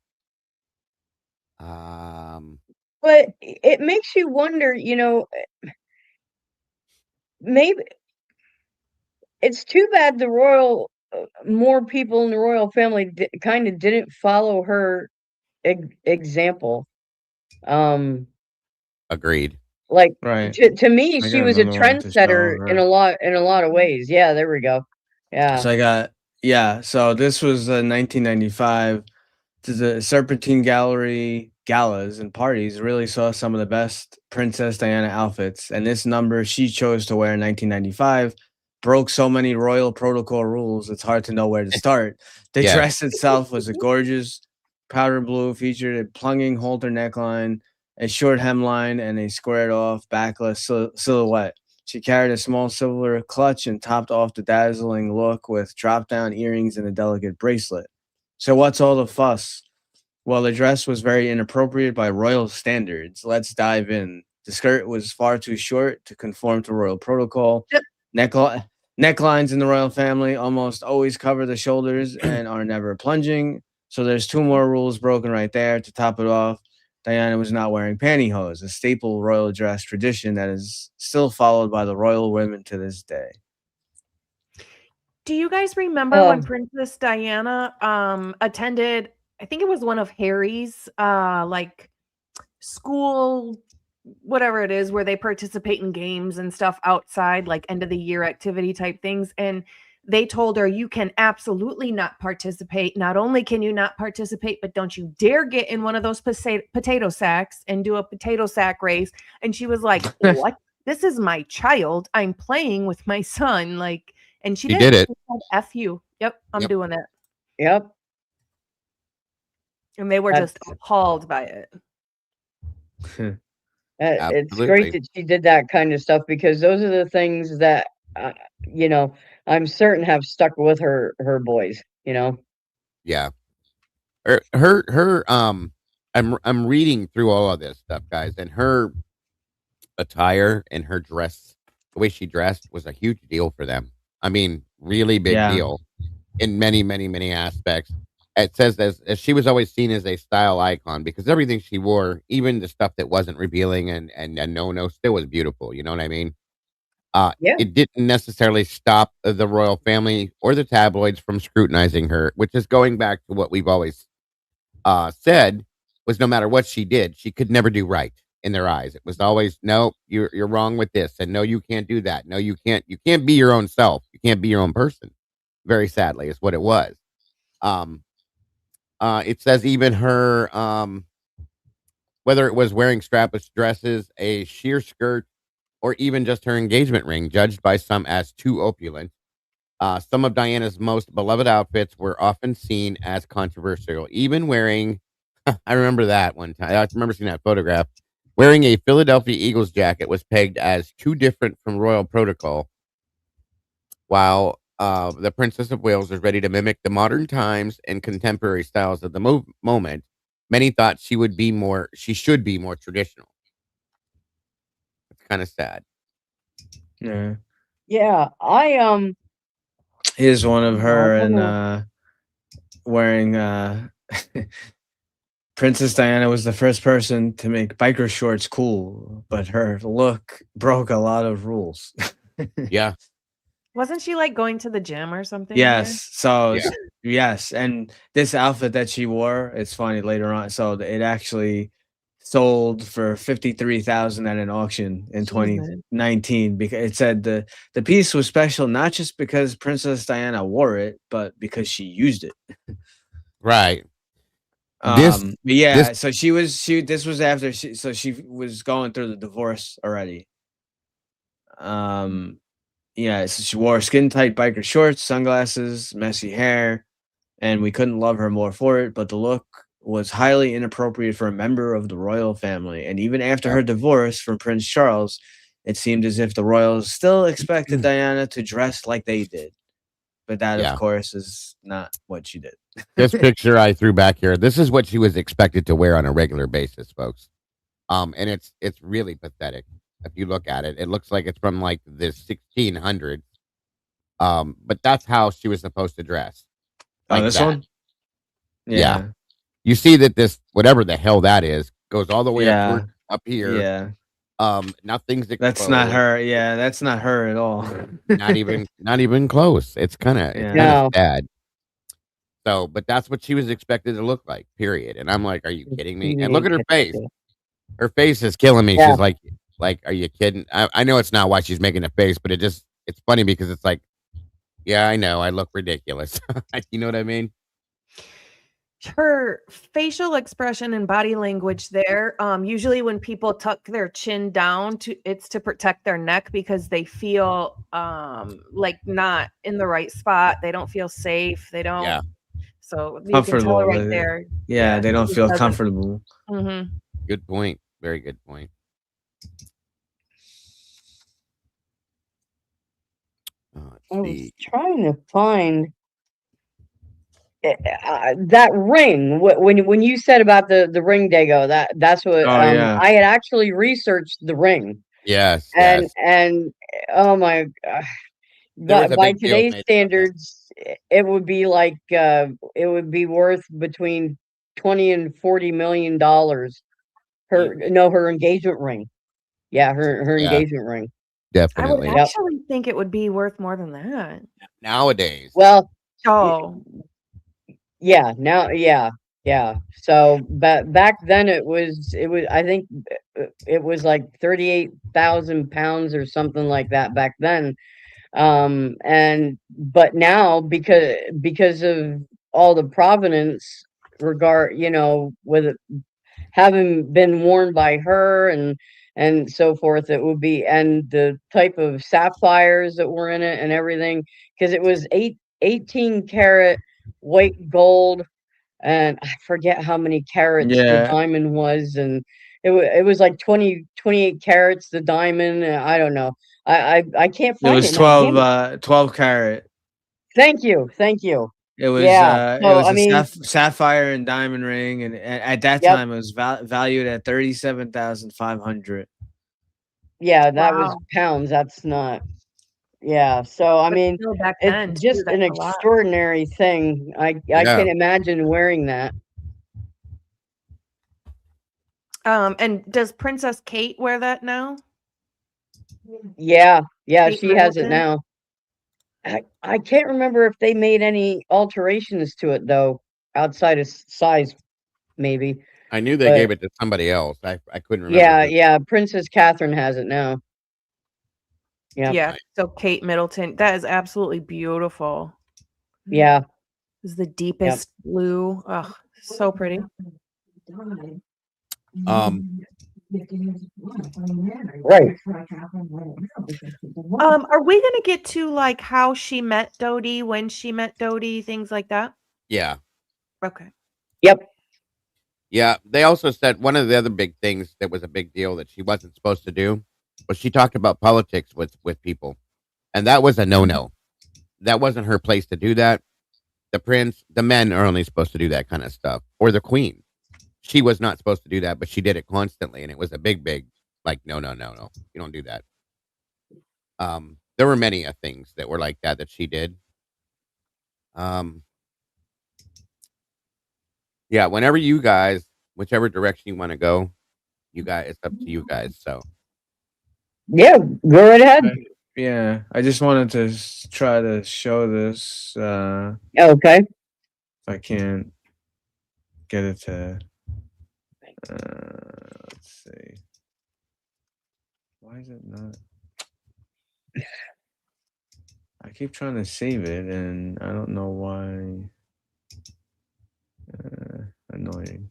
but it makes you wonder, maybe it's too bad more people in the royal family kind of didn't follow her example. Um,
Agreed.
like
Right.
to me,
I
she
got
was a
another one to
trendsetter
show her.
in a lot of ways. Yeah, there we go. Yeah,
So I got yeah. So this was 1995. To the Serpentine Gallery galas and parties really saw some of the best Princess Diana outfits, and this number she chose to wear in 1995 broke so many royal protocol rules it's hard to know where to start. The
Yes.
dress itself was a gorgeous powder blue, featured a plunging halter neckline, a short hemline, and a squared off backless silhouette. She carried a small silver clutch and topped off the dazzling look with drop down earrings and a delicate bracelet. So what's all the fuss? Well, the dress was very inappropriate by royal standards. Let's dive in. The skirt was far too short to conform to royal protocol.
Yep.
Necklines in the royal family almost always cover the shoulders and are never plunging. So there's two more rules broken right there. To top it off, Diana was not wearing pantyhose, a staple royal dress tradition that is still followed by the royal women to this day.
Do you guys remember when
uh,
Princess Diana attended, I think it was one of Harry's like school, whatever it is, where they participate in games and stuff outside, like end of the year activity type things, and they told her, you can absolutely not participate. Not only can you not participate, but don't you dare get in one of those potato sacks and do a potato sack race. And she was like, what? this is my child. I'm playing with my son. Like, and she
She
did.
did it.
She said, F you. Yep, I'm
Yep.
doing it.
Yep.
And they were just appalled by it.
It's great
Absolutely.
that she did that kind of stuff, because those are the things that, you know, I'm certain have stuck with her boys, you know.
Yeah. I'm reading through all of this stuff, guys, and her attire and her dress, the way she dressed was a huge deal for them. I mean, really big
Yeah.
deal in many, many, many aspects. It says as she was always seen as a style icon because everything she wore, even the stuff that wasn't revealing and no, still was beautiful. You know what I mean?
Yeah.
It didn't necessarily stop the royal family or the tabloids from scrutinizing her, which is going back to what we've always said was no matter what she did, she could never do right in their eyes. It was always, no, you're wrong with this, and no, you can't do that. No, you can't be your own self. You can't be your own person. Very sadly, is what it was. Um, it says even her, whether it was wearing strapless dresses, a sheer skirt, or even just her engagement ring, judged by some as too opulent. Some of Diana's most beloved outfits were often seen as controversial, even wearing, I remember that one time. I remember seeing that photograph. Wearing a Philadelphia Eagles jacket was pegged as too different from royal protocol, while the Princess of Wales was ready to mimic the modern times and contemporary styles of the moment. Many thought she should be more traditional. It's kind of sad.
Yeah.
Yeah.
Here's one of her
I don't
and
know.
wearing Princess Diana was the first person to make biker shorts cool, but her look broke a lot of rules.
Yeah.
Wasn't she like going to the gym or something?
Yes. So
Yeah.
yes, and this outfit that she wore, it's funny later on. So it actually sold for 53,000 at an auction in
Jesus.
2019 because it said the piece was special not just because Princess Diana wore it, but because she used it.
Right. This
But yeah,
this
so this was after she was going through the divorce already. Um yeah, so she wore skin tight biker shorts, sunglasses, messy hair, and we couldn't love her more for it, but the look was highly inappropriate for a member of the royal family. And even after
yeah.
her divorce from Prince Charles, it seemed as if the royals still expected Diana to dress like they did. But that, of
Yeah.
course, is not what she did.
This picture I threw back here. This is what she was expected to wear on a regular basis, folks. And it's really pathetic. If you look at it, it looks like it's from like the 1600s. But that's how she was supposed to dress.
Oh,
Like
this
that.
one?
Yeah.
Yeah.
You see that this whatever the hell that is goes all the way
Yeah.
up here.
Yeah.
Nothing's exposed.
That's not her. Yeah, that's not her at all.
Not even close. It's kind of
No.
sad. So, but that's what she was expected to look like. Period. And I'm like, are you kidding me? And look at her face. Her face is killing me.
Yeah.
She's like, are you kidding? I know it's not why she's making a face, but it's funny because it's like, yeah, I know I look ridiculous. You know what I mean?
Her facial expression and body language there, usually when people tuck their chin down it's to protect their neck because they feel like not in the right spot. They don't feel safe. They don't.
Yeah.
So you can tell
Comfortable.
right there.
Yeah, they don't
she
feel
doesn't-
comfortable.
Mhm.
Good point. Very good point.
I was trying to find that ring. When you said about the ring, Dago, that's what
Oh, yeah.
I had actually researched the ring,
Yes.
and
Yes.
oh my,
There was a
by
big deal
today's
made about that.
standards, it would be like it would be worth between 20 and 40 million dollars. Her engagement ring. Yeah, her
Yeah.
engagement ring.
I would
Definitely.
Yep.
actually think it would be worth more than that.
Nowadays.
Well,
Oh,
yeah, now, yeah. So, but back then it was I think it was like 38,000 pounds or something like that back then. But now because of all the provenance with it having been worn by her and and so forth. It would be, and the type of sapphires that were in it and everything, because it was 18 karat white gold, and I forget how many carats the
Yeah,
diamond was, and it was like 28 carats the diamond. And I don't know. I can't
it
find
was
it now. Damn it.
12 carat.
Thank you. Thank you.
It was
Yeah. So I
a
mean,
sapphire and diamond ring, and at that
yep.
time it was valued at 37,500.
Yeah, that was
Wow.
pounds. That's not. Yeah. So I
But
mean,
still back
it's
then too,
just
that's
an
a lot.
extraordinary thing. I
Yeah.
can imagine wearing that.
And does Princess Kate wear that now?
Yeah. Yeah,
Kate
she has it
Middleton?
now. I can't remember if they made any alterations to it though, outside of size, maybe.
I knew they
But
gave it to somebody else. I couldn't remember
yeah,
who.
yeah, Princess Catherine has it now. Yeah,
Yeah,
Right.
so Kate Middleton, that is absolutely beautiful.
yeah,
This is the deepest blue. Oh, so pretty.
Um,
right.
Are we gonna get to like how she met Dodie, when she met Dodie, things like that?
yeah.
Okay.
Yep.
Yeah. They also said one of the other big things that was a big deal that she wasn't supposed to do was she talked about politics with people. And that was a no-no. That wasn't her place to do that. The prince, the men are only supposed to do that kind of stuff, or the queen. She was not supposed to do that, but she did it constantly, and it was a big like no, no, no, no. You don't do that. There were many things that were like that she did. Um, yeah, whenever you guys, whichever direction you want to go, you guys, it's up to you guys. So
Yeah, go right ahead.
Yeah, I just wanted to try to show this.
Okay.
If I can't get it to, let's see. Why is it not? I keep trying to save it, and I don't know why. Annoying.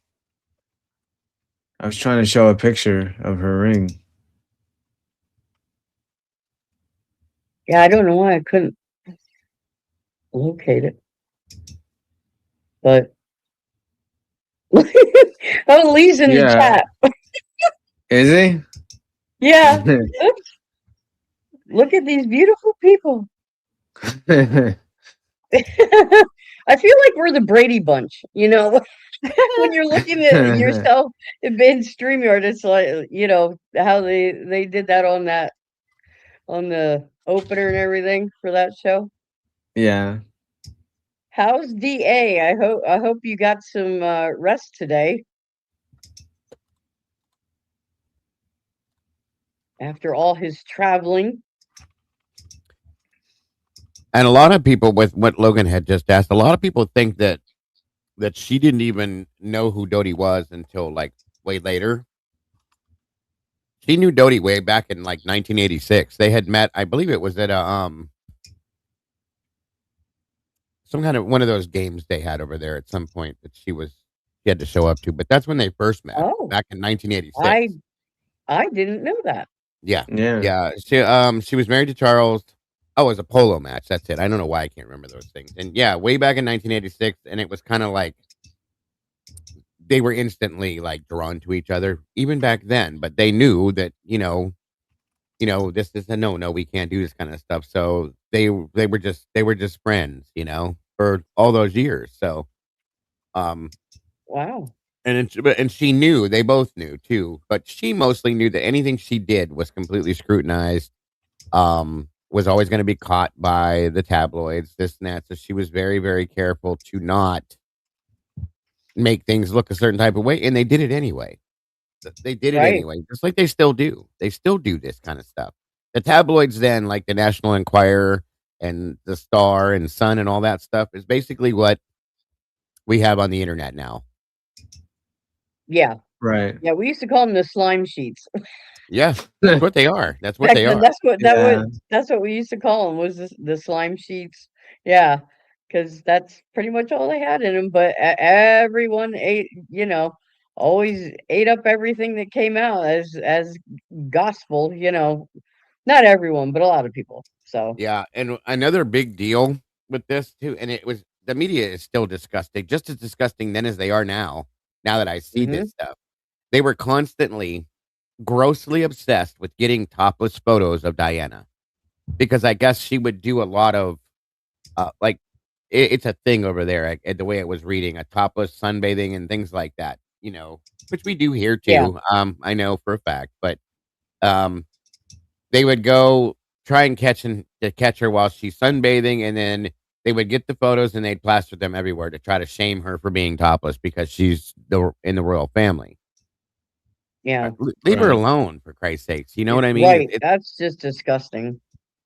I was trying to show a picture of her ring.
Yeah, I don't know why I couldn't locate it. But oh, Lee's in the
Yeah.
chat.
Is he?
Yeah. Oops. Look at these beautiful people. I feel like we're the Brady Bunch, you know. When you're looking at yourself in StreamYard, it's like, you know, how they did that on the opener and everything for that show.
Yeah.
How's DA? I hope you got some rest today after all his traveling.
and a lot of people, with what Logan had just asked, a lot of people think that she didn't even know who Dodie was until like way later. She knew Dodie way back in like 1986. They had met, I believe it was at some kind of one of those games they had over there at some point that she had to show up to. But that's when they first met,
Oh,
back in 1986.
I didn't know that.
Yeah,
Yeah.
yeah. She was married to Charles. Oh, it was a polo match. That's it. I don't know why I can't remember those things. And yeah, way back in 1986, and it was kind of like they were instantly like drawn to each other, even back then. But they knew that this is a no, we can't do this kind of stuff. So they were just friends, for all those years. So,
Wow.
and she knew, they both knew too, but she mostly knew that anything she did was completely scrutinized. Was always going to be caught by the tabloids, this and that. So she was very, very careful to not make things look a certain type of way, and they did it anyway. They did it
Right.
anyway, just like they still do. They still do this kind of stuff. The tabloids then, like the National Enquirer and the Star and Sun and all that stuff, is basically what we have on the internet now.
Yeah.
Right.
Yeah, we used to call them the slime sheets.
Yeah, that's what they are. That's what
Back
they
then,
are.
that's what we used to call them, was the slime sheets. Yeah, because that's pretty much all they had in them. But everyone ate, always ate up everything that came out as gospel, you know. Not everyone, but a lot of people. So
Yeah, and another big deal with this too, and it was the media is still disgusting, just as disgusting then as they are now. Now that I see
mhm.
this stuff, they were constantly grossly obsessed with getting topless photos of Diana because I guess she would do a lot of like it's a thing over there. The way it was reading, a topless sunbathing and things like that, you know, which we do here
Yeah.
too. I know for a fact, but um, they would go try and catch her while she's sunbathing, and then they would get the photos and they'd plaster them everywhere to try to shame her for being topless because she's in the royal family.
Yeah.
Leave her
Right.
alone, for Christ's sakes. You know what I mean?
Right. That's just disgusting.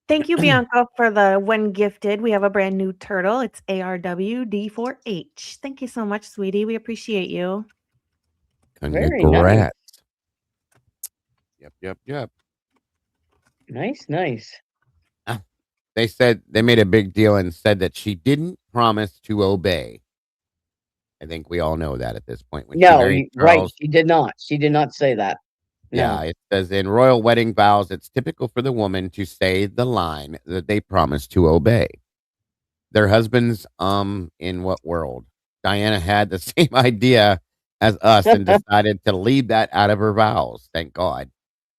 Thank you, Bianca, for the when gifted. We have a brand new turtle. It's ARWD4H. Thank you so much, sweetie. We appreciate you.
Very nice.
Congrats. Yep.
Nice.
Ah, they said they made a big deal and said that she didn't promise to obey. I think we all know that at this point. When she
No,
married
right.
Charles,
She did not. She did not say that.
yeah,
No.
it says in royal wedding vows, it's typical for the woman to say the line that they promised to obey. Their husbands, in what world? Diana had the same idea as us and decided to leave that out of her vows. Thank God.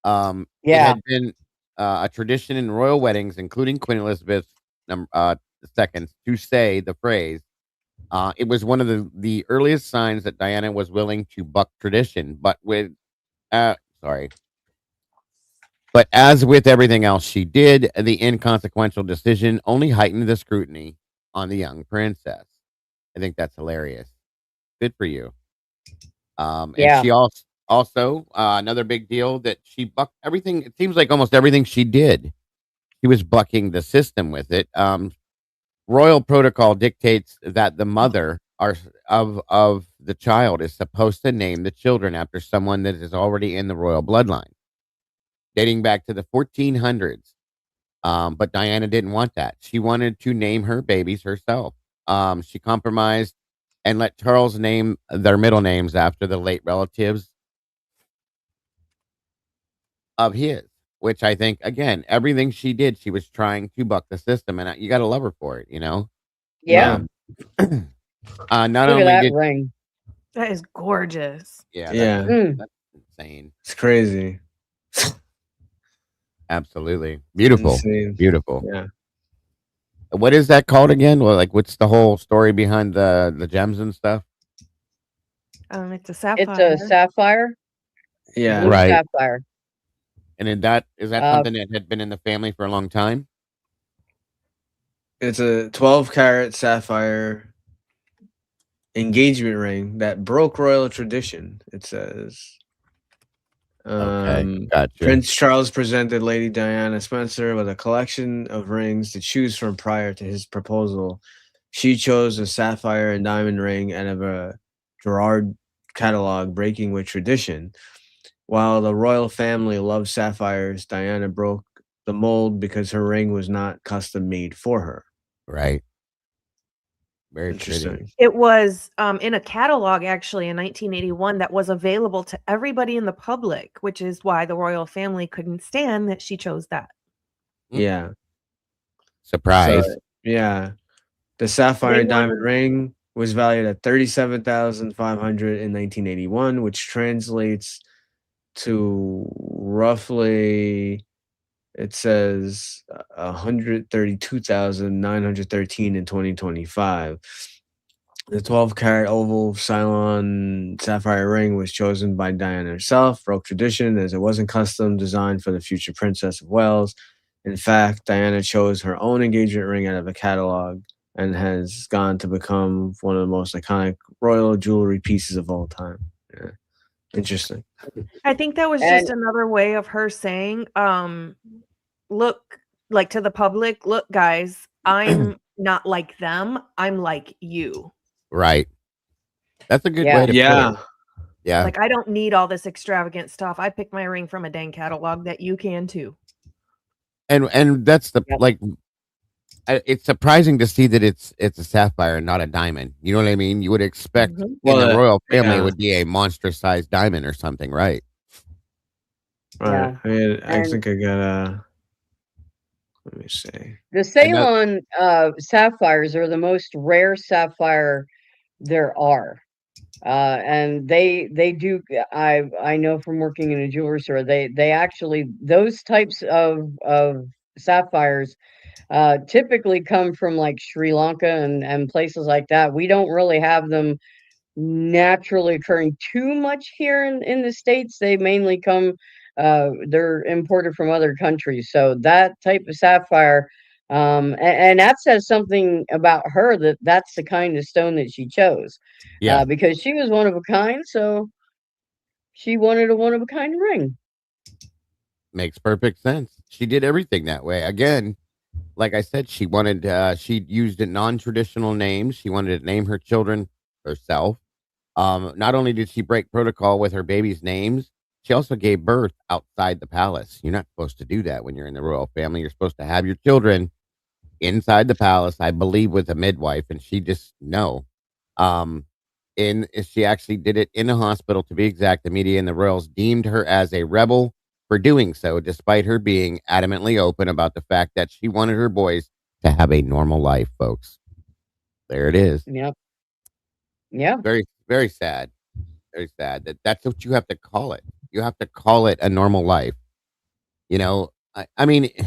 It
Yeah.
had been a tradition in royal weddings, including Queen Elizabeth II, to say the phrase. It was one of the earliest signs that Diana was willing to buck tradition, but sorry. But as with everything else she did, the inconsequential decision only heightened the scrutiny on the young princess. I think that's hilarious. Good for you. And
Yeah.
she also another big deal that she bucked everything. It seems like almost everything she did, she was bucking the system with it. Royal protocol dictates that the mother of the child is supposed to name the children after someone that is already in the royal bloodline, dating back to the 1400s. But Diana didn't want that. She wanted to name her babies herself. She compromised and let Charles name their middle names after the late relatives of his, which I think, again, everything she did, she was trying to buck the system, and you got to love her for it, you know?
Yeah.
Not
Look at
only
that
did,
ring.
That is gorgeous.
yeah,
Yeah.
that's insane.
It's crazy.
Absolutely. Beautiful.
Insane.
Beautiful.
Yeah.
What is that called again? Well, like, what's the whole story behind the gems and stuff?
It's a sapphire.
It's a sapphire.
Yeah.
Blue
Right.
sapphire.
And is that something that had been in the family for a long time?
It's a 12 karat sapphire engagement ring that broke royal tradition, it says.
Gotcha.
Prince Charles presented Lady Diana Spencer with a collection of rings to choose from prior to his proposal. She chose a sapphire and diamond ring out of a Gerard catalog, breaking with tradition. While the royal family loved sapphires, Diana broke the mold because her ring was not custom made for her.
Right. Very
Interesting.
pretty.
It was in a catalog actually in 1981 that was available to everybody in the public, which is why the royal family couldn't stand that she chose that.
Yeah.
Surprise.
So, yeah. The sapphire
They
and diamond
wanted-
ring was valued at $37,500 in 1981, which translates to roughly, it says, 132,913 in 2025. The 12 karat oval Ceylon sapphire ring was chosen by Diana herself, broke tradition as it wasn't custom designed for the future Princess of Wales. In fact, Diana chose her own engagement ring out of a catalog and has gone to become one of the most iconic royal jewelry pieces of all time. Yeah. Interesting.
I think that was just another way of her saying, look, like to the public, look, guys, I'm not like them. I'm like you.
Right. That's a good way to put it. Yeah.
Like, I don't need all this extravagant stuff. I picked my ring from a dang catalog that you can too.
And that's the like it's surprising to see that it's a sapphire and not a diamond. You know what I mean? You would expect
Mhm.
in the
Well,
royal family it
yeah,
would be a monstrous sized diamond or something, right?
right.
Yeah.
I mean, I
And
think I got a. Let me see.
the
Another,
Ceylon sapphires are the most rare sapphire there are. And they do I know from working in a jewelry store, they actually those types of sapphires typically come from like Sri Lanka and places like that. We don't really have them naturally occurring too much here in the States. They mainly come, they're imported from other countries. So that type of sapphire, and that says something about her, that that's the kind of stone that she chose,
yeah,
because she was one of a kind. So she wanted a one of a kind ring.
makes perfect sense. She did everything that way. Again, like I said, she used a non-traditional names. She wanted to name her children herself. Not only did she break protocol with her baby's names, she also gave birth outside the palace. You're not supposed to do that when you're in the royal family. You're supposed to have your children inside the palace, I believe, with a midwife, and she just no. Um, and she actually did it in a hospital, to be exact. The media and the royals deemed her as a rebel for doing so, despite her being adamantly open about the fact that she wanted her boys to have a normal life. Folks, there it is.
Yep. Yeah.
Very, very sad. Very sad that that's what you have to call it. You have to call it a normal life. You know, I mean,
Yeah,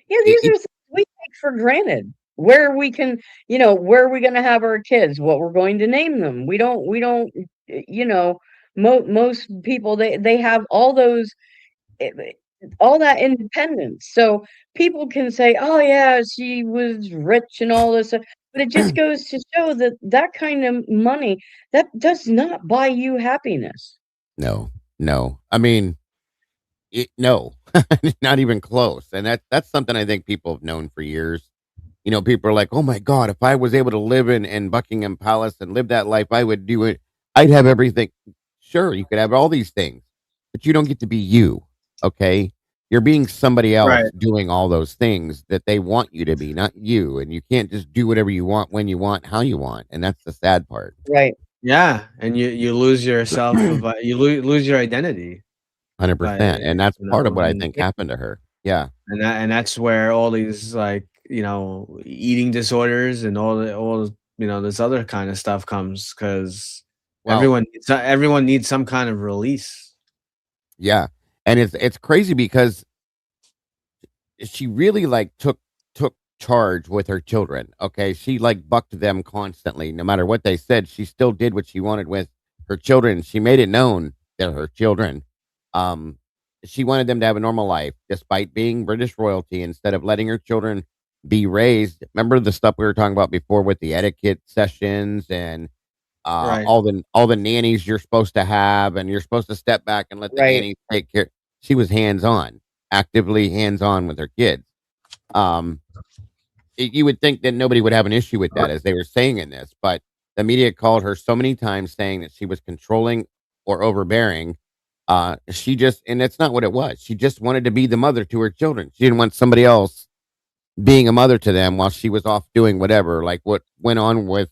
it,
these are
it,
things we take for granted. Where we can, where are we going to have our kids? What we're going to name them? We don't, you know, most people they have all those, eh, all that independence. So people can say, "Oh yeah, she was rich and all this," but it just goes to show that that kind of money that does not buy you happiness.
no, no. I mean, no, not even close. And that's something I think people have known for years. You know, people are like, "Oh my God, if I was able to live in Buckingham Palace and live that life, I would do it. I'd have everything." Sure, you could have all these things, but you don't get to be you. Okay, you're being somebody else
Right.
doing all those things that they want you to be, not you. And you can't just do whatever you want, when you want, how you want. And that's the sad part.
Right.
Yeah, and you lose yourself of you lose your identity by
100%. And that's part of what I
when
think happened to her. Yeah.
that's where all these like eating disorders and all this other kind of stuff comes because
Well,
everyone needs some kind of release.
yeah. And it's crazy because she really like took charge with her children. Okay, she like bucked them constantly, no matter what they said. She still did what she wanted with her children. She made it known that her children, um, she wanted them to have a normal life, despite being British royalty. Instead of letting her children be raised, remember the stuff we were talking about before with the etiquette sessions and
Right.
all the nannies you're supposed to have, and you're supposed to step back and let the
Right.
nannies take care. She was hands on, actively hands on with her kids. Um, you would think that nobody would have an issue with that, as they were saying in this, but the media called her so many times saying that she was controlling or overbearing. She just, and that's not what it was. She just wanted to be the mother to her children. She didn't want somebody else being a mother to them while she was off doing whatever, like what went on with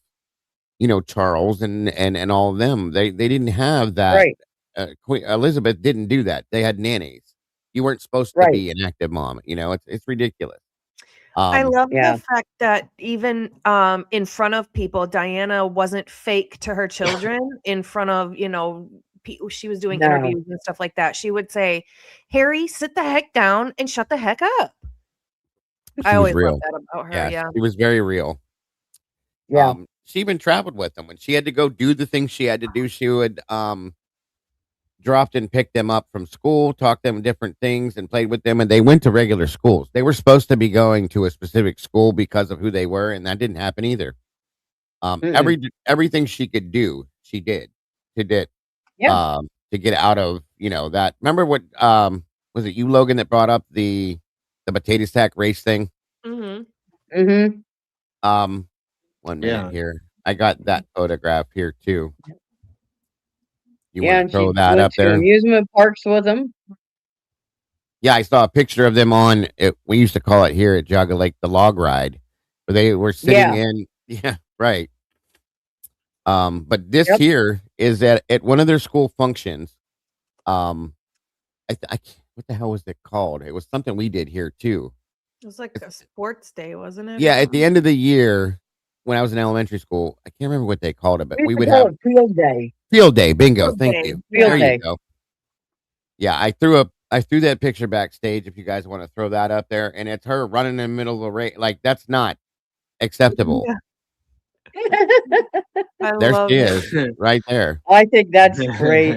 Charles and all of them. They didn't have that.
Right.
Queen Elizabeth didn't do that. They had nannies. You weren't supposed to
Right.
be an active mom. It's ridiculous.
I love the
Yeah.
fact that even, in front of people, Diana wasn't fake to her children in front of, she was doing
No.
interviews and stuff like that. She would say, "Harry, sit the heck down and shut the heck up." I
She was
always loved
real.
that about her,
Yeah,
yeah.
she was very real.
Yeah.
She even traveled with them when she had to go do the things she had to do. She would dropped and picked them up from school, talked them different things, and played with them. And they went to regular schools. They were supposed to be going to a specific school because of who they were, and that didn't happen either.
Mm-mm.
Everything she could do, she did. She did.
Yeah.
To get out of that. Remember what was it you, Logan, that brought up the potato sack race thing?
Mhm.
Mm-hmm.
Um, 1 minute
Yeah.
here. I got that photograph here too. You want
Yeah,
to
and
throw
she
that
went
up
to
there?
amusement parks with them.
Yeah, I saw a picture of them on it. We used to call it here at Jogga Lake the log ride, where they were sitting
Yeah.
in. Yeah, right. But this
Yep.
here is at one of their school functions. Um, what the hell was it called? It was something we did here too.
It was like a sports day, wasn't it, or
Yeah, at the
something?
end of the year, when I was in elementary school, I can't remember what they called it, but
We used
we
to
would
call
have
it field day.
field day. Bingo.
Field
Thank
day,
you.
Field
There
yeah.
you
day.
go. Yeah, I threw that picture backstage if you guys want to throw that up there, and it's her running in the middle of the race. Like that's not acceptable.
Yeah, I
There
love
she
it.
is, right there.
I think that's great.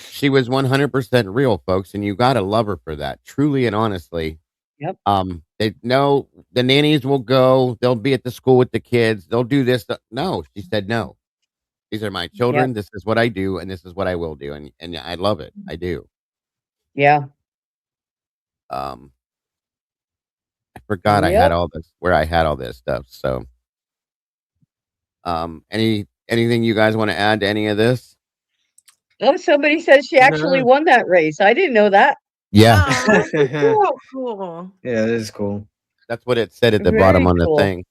She was 100% real, folks, and you gotta love her for that. Truly and honestly.
Yep.
They know the nannies will go. They'll be at the school with the kids. They'll do this. No, she said no. These are my
Yep.
children. This is what I do, and this is what I will do, and I love it. I do.
Yeah.
Um, I forgot I had
Yep.
all this where I had all this stuff. So, anything you guys want to add to any of this?
Oh, somebody says she actually
No.
won that race. I didn't know that.
Yeah,
Oh,
Yeah,
so cool.
that is cool.
that's what it said at the bottom
Very
on the
cool.
thing.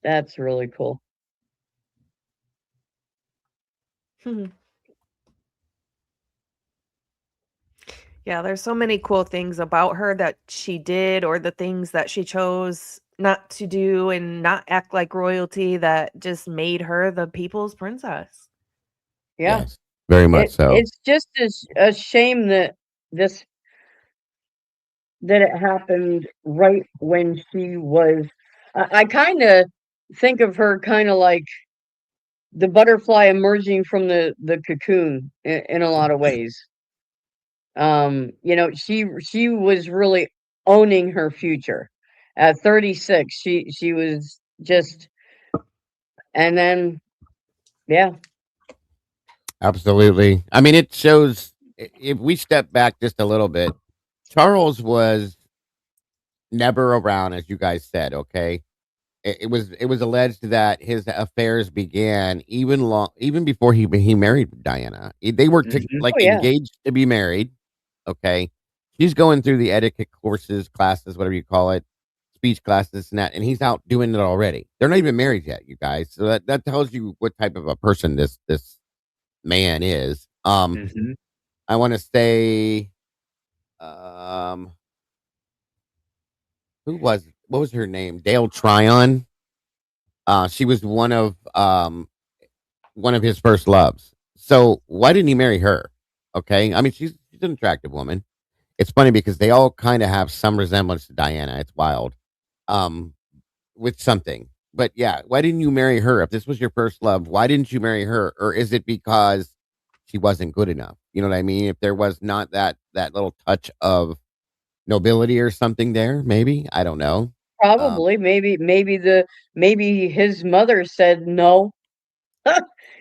That's really cool.
Yeah, there's so many cool things about her that she did, or the things that she chose not to do and not act like royalty, that just made her the people's princess.
Yeah.
Yes, very much so.
It's just a shame that this that it happened right when she was. I kind of think of her kind of like the butterfly emerging from the cocoon in a lot of ways. You know, she was really owning her future. At 36, she was just, and then yeah,
Absolutely. I mean, it shows if we step back just a little bit, Charles was never around, as you guys said. Okay, it was alleged that his affairs began even before he married Diana. They were
Mhm.
oh
like
yeah,
engaged to be married. Okay, she's going through the etiquette courses, classes, whatever you call it, speech classes, and that, and he's out doing it already. They're not even married yet, you guys. So that tells you what type of a person this man is.
Mhm.
I want to say, um, what was her name? Dale Tryon. She was one of his first loves. So why didn't he marry her? Okay, I mean she's an attractive woman. It's funny because they all kind of have some resemblance to Diana. It's wild, um, with something. But yeah, why didn't you marry her? If this was your first love, why didn't you marry her? Or is it because she wasn't good enough? You know what I mean? If there was not that little touch of nobility or something there, maybe I don't know. Um,
probably maybe his mother said no.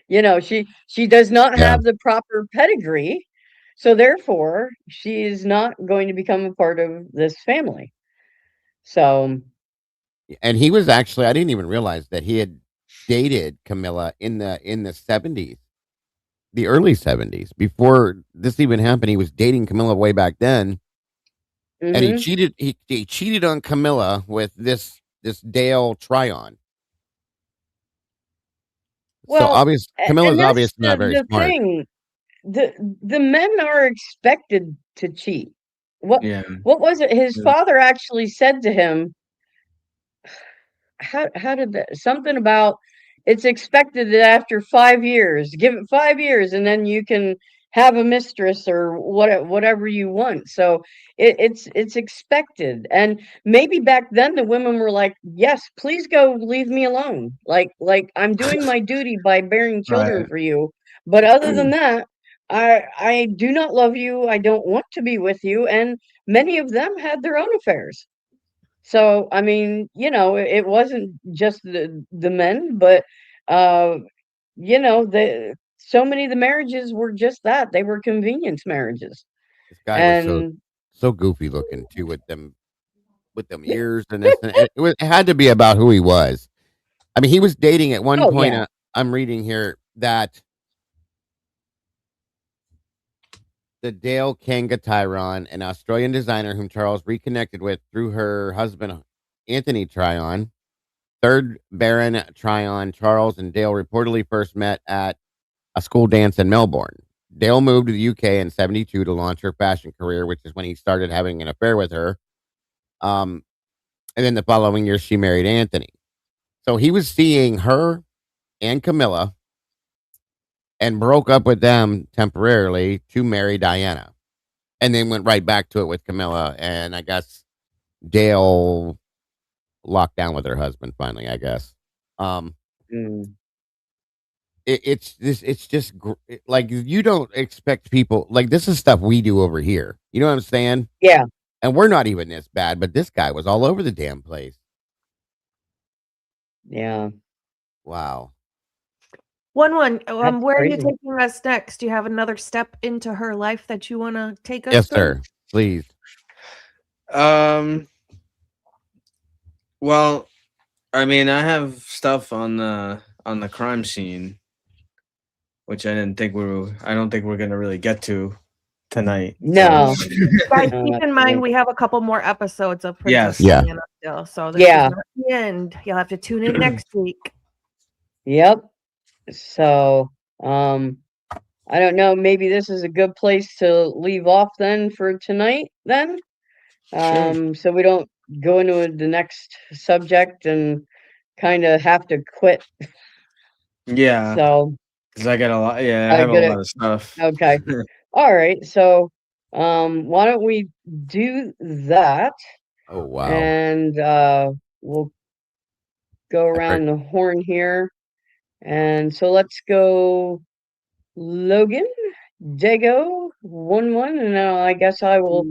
You know, she does not
yeah,
have the proper pedigree, so therefore she is not going to become a part of this family. So,
and he was actually I didn't even realize that he had dated Camilla in the 70s, the early 70s. Before this even happened, he was dating Camilla way back then, and
mhm.
he cheated on Camilla with this Dale Tryon. So
Well, and
Camilla's
that's
obviously not very
the
smart.
thing. The men are expected to cheat. What
Yeah.
what was it? His
Mm.
father actually said to him, how did that something about it's expected that after 5 years, give it 5 years, and then you can have a mistress or whatever you want. So it's expected, and maybe back then the women were like, yes, please go, leave me alone. Like I'm doing my duty by bearing children
Right.
for you, but other than that, I do not love you. I don't want to be with you, and many of them had their own affairs. So, I mean, you know, it wasn't just the men, but uh, you know, the so many of the marriages were just that. They were convenience marriages.
This guy was
And
so goofy looking too with them ears and this. And it had to be about who he was. I mean, he was dating at one
oh
point.
yeah.
I'm reading here that the Dale Kanga Tyron, an Australian designer whom Charles reconnected with through her husband, Anthony Tryon. Third Baron Tryon, Charles and Dale reportedly first met at a school dance in Melbourne. Dale moved to the UK in 72 to launch her fashion career, which is when he started having an affair with her. And then the following year, she married Anthony. So he was seeing her and Camilla and broke up with them temporarily to marry Diana. And then went right back to it with Camilla. And I guess Dale locked down with her husband finally, I guess.
Mm.
It's just like you don't expect people like this is stuff we do over here. You know what I'm saying?
Yeah.
And we're not even this bad, but this guy was all over the damn place.
Yeah.
Wow.
Where
That's
are you
crazy.
taking us next? Do you have another step into her life that you want to take us
Yes,
through?
sir. Please.
Well, I mean, I have stuff on the crime scene, which I don't think we're gonna really get to tonight.
No.
Guys,
No,
keep
not
in mind
today.
we have a couple more episodes of Princess
Yeah.
Diana still, so this
Yeah.
is not the end. You'll have to tune in next week.
Yep. So, I don't know, maybe this is a good place to leave off then for tonight then. So we don't go into the next subject and kind of have to quit.
Yeah,
So,
because I got a lot. Yeah, I
I
have a
get it.
lot of stuff.
Okay. All right. So, why don't we do that?
Oh wow.
And we'll go around the horn here. And so let's go Logan, Jago, 1-1, and now I guess I will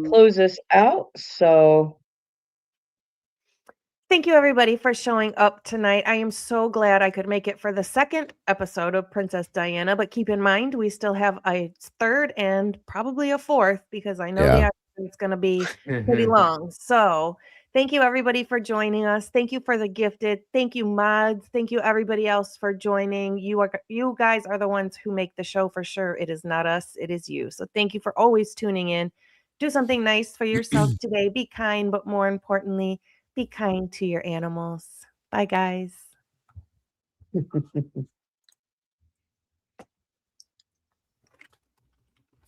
close this out. So
Thank you, everybody, for showing up tonight. I am so glad I could make it for the second episode of Princess Diana, but keep in mind, we still have a third and probably a fourth because I know the
Yeah.
episode's going to be pretty long. So thank you, everybody, for joining us. Thank you for the gifted. Thank you, mods. Thank you, everybody else, for joining. You guys are the ones who make the show for sure. It is not us. It is you. So thank you for always tuning in. Do something nice for yourself today. Be kind, but more importantly, be kind to your animals. Bye, guys.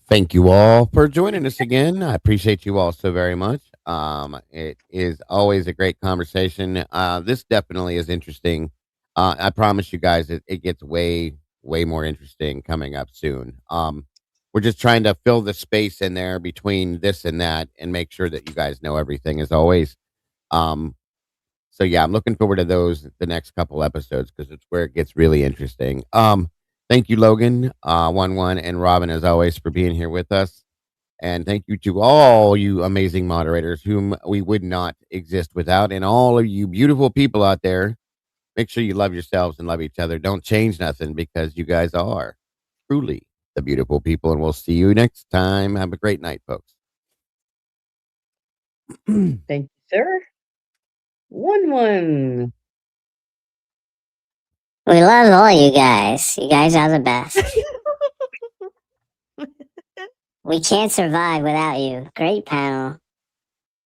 Thank you all for joining us again. I appreciate you all so very much. It is always a great conversation. This definitely is interesting. I promise you guys it gets way, way more interesting coming up soon. We're just trying to fill the space in there between this and that and make sure that you guys know everything as always. So yeah, I'm looking forward to the next couple episodes because it's where it gets really interesting. Thank you, Logan, 1-1, and Robin, as always, for being here with us. And thank you to all you amazing moderators whom we would not exist without, and all of you beautiful people out there. Make sure you love yourselves and love each other. Don't change nothing because you guys are truly the beautiful people, and we'll see you next time. Have a great night, folks.
thank you, sir. 1-1.
We love all you guys. You guys are the best. We can't survive without you. Great panel.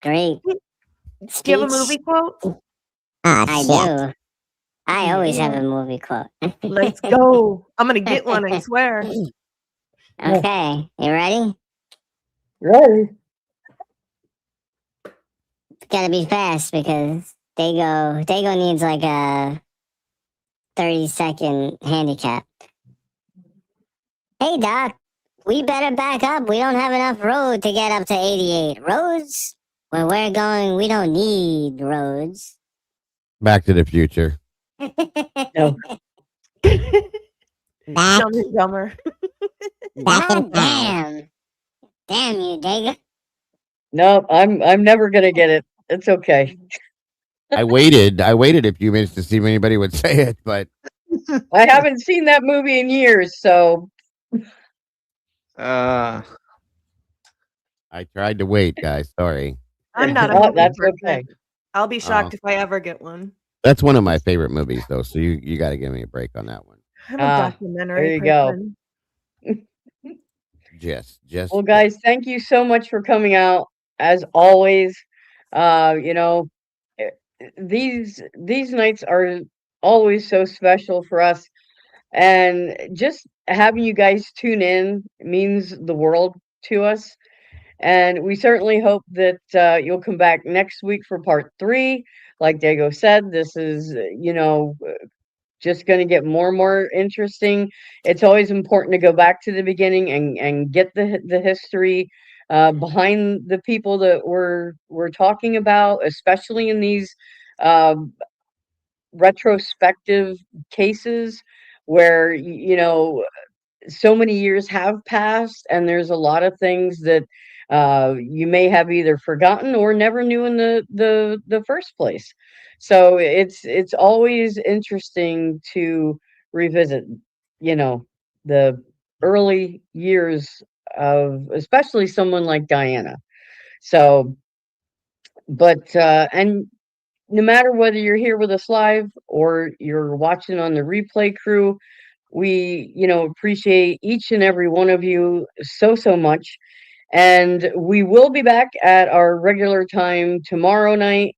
Great.
Do you have a movie quote?
I do. I always have a movie quote.
Let's go. I'm going to get one, I swear.
Okay, you ready?
Ready.
It's gotta be fast because Dago needs like a 30-second handicap. Hey, Doc, we better back up. We don't have enough road to get up to 88. Roads? Where we're going, we don't need roads.
Back to the Future.
No.
Dumb and Dumber.
Oh, damn. Damn you, Dago.
No, I'm never gonna get it. It's okay.
I waited a few minutes to see if anybody would say it, but
I haven't seen that movie in years, so
Uh,
I tried to wait, guys. Sorry.
I'm not a
Oh,
movie
that's
person.
okay.
I'll be shocked if I ever get one.
That's one of my favorite movies, though. So you got to give me a break on that one.
I'm a
Ah,
documentary
there you go.
person.
Just
Well, guys, thank you so much for coming out. As always, you know, eh, these nights are always so special for us, and just having you guys tune in means the world to us. And we certainly hope that you'll come back next week for part 3. Like Diego said, this is, just going to get more and more interesting. It's always important to go back to the beginning and get the history behind the people that we're talking about, especially in these uh, retrospective cases where so many years have passed, and there's a lot of things that you may have either forgotten or never knew in the first place. So it's always interesting to revisit, the early years of especially someone like Diana. So, but and no matter whether you're here with us live or you're watching on the replay crew, we, appreciate each and every one of you so much. And we will be back at our regular time tomorrow night.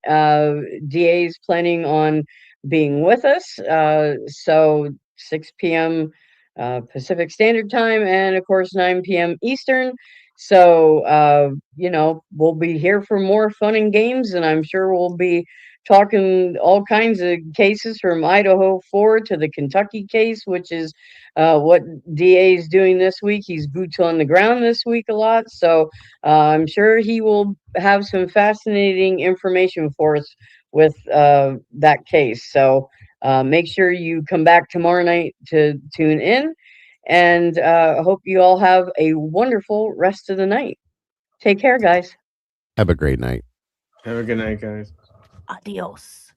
DA's planning on being with us. So 6 p.m. Pacific Standard Time, and of course 9 p.m. Eastern. So, we'll be here for more fun and games, and I'm sure we'll be talking all kinds of cases from Idaho 4 to the Kentucky case, which is what DA is doing this week. He's boots on the ground this week a lot. So I'm sure he will have some fascinating information for us with that case. So make sure you come back tomorrow night to tune in. And I hope you all have a wonderful rest of the night. Take care, guys.
have a great night.
Have a good night, guys.
Adios.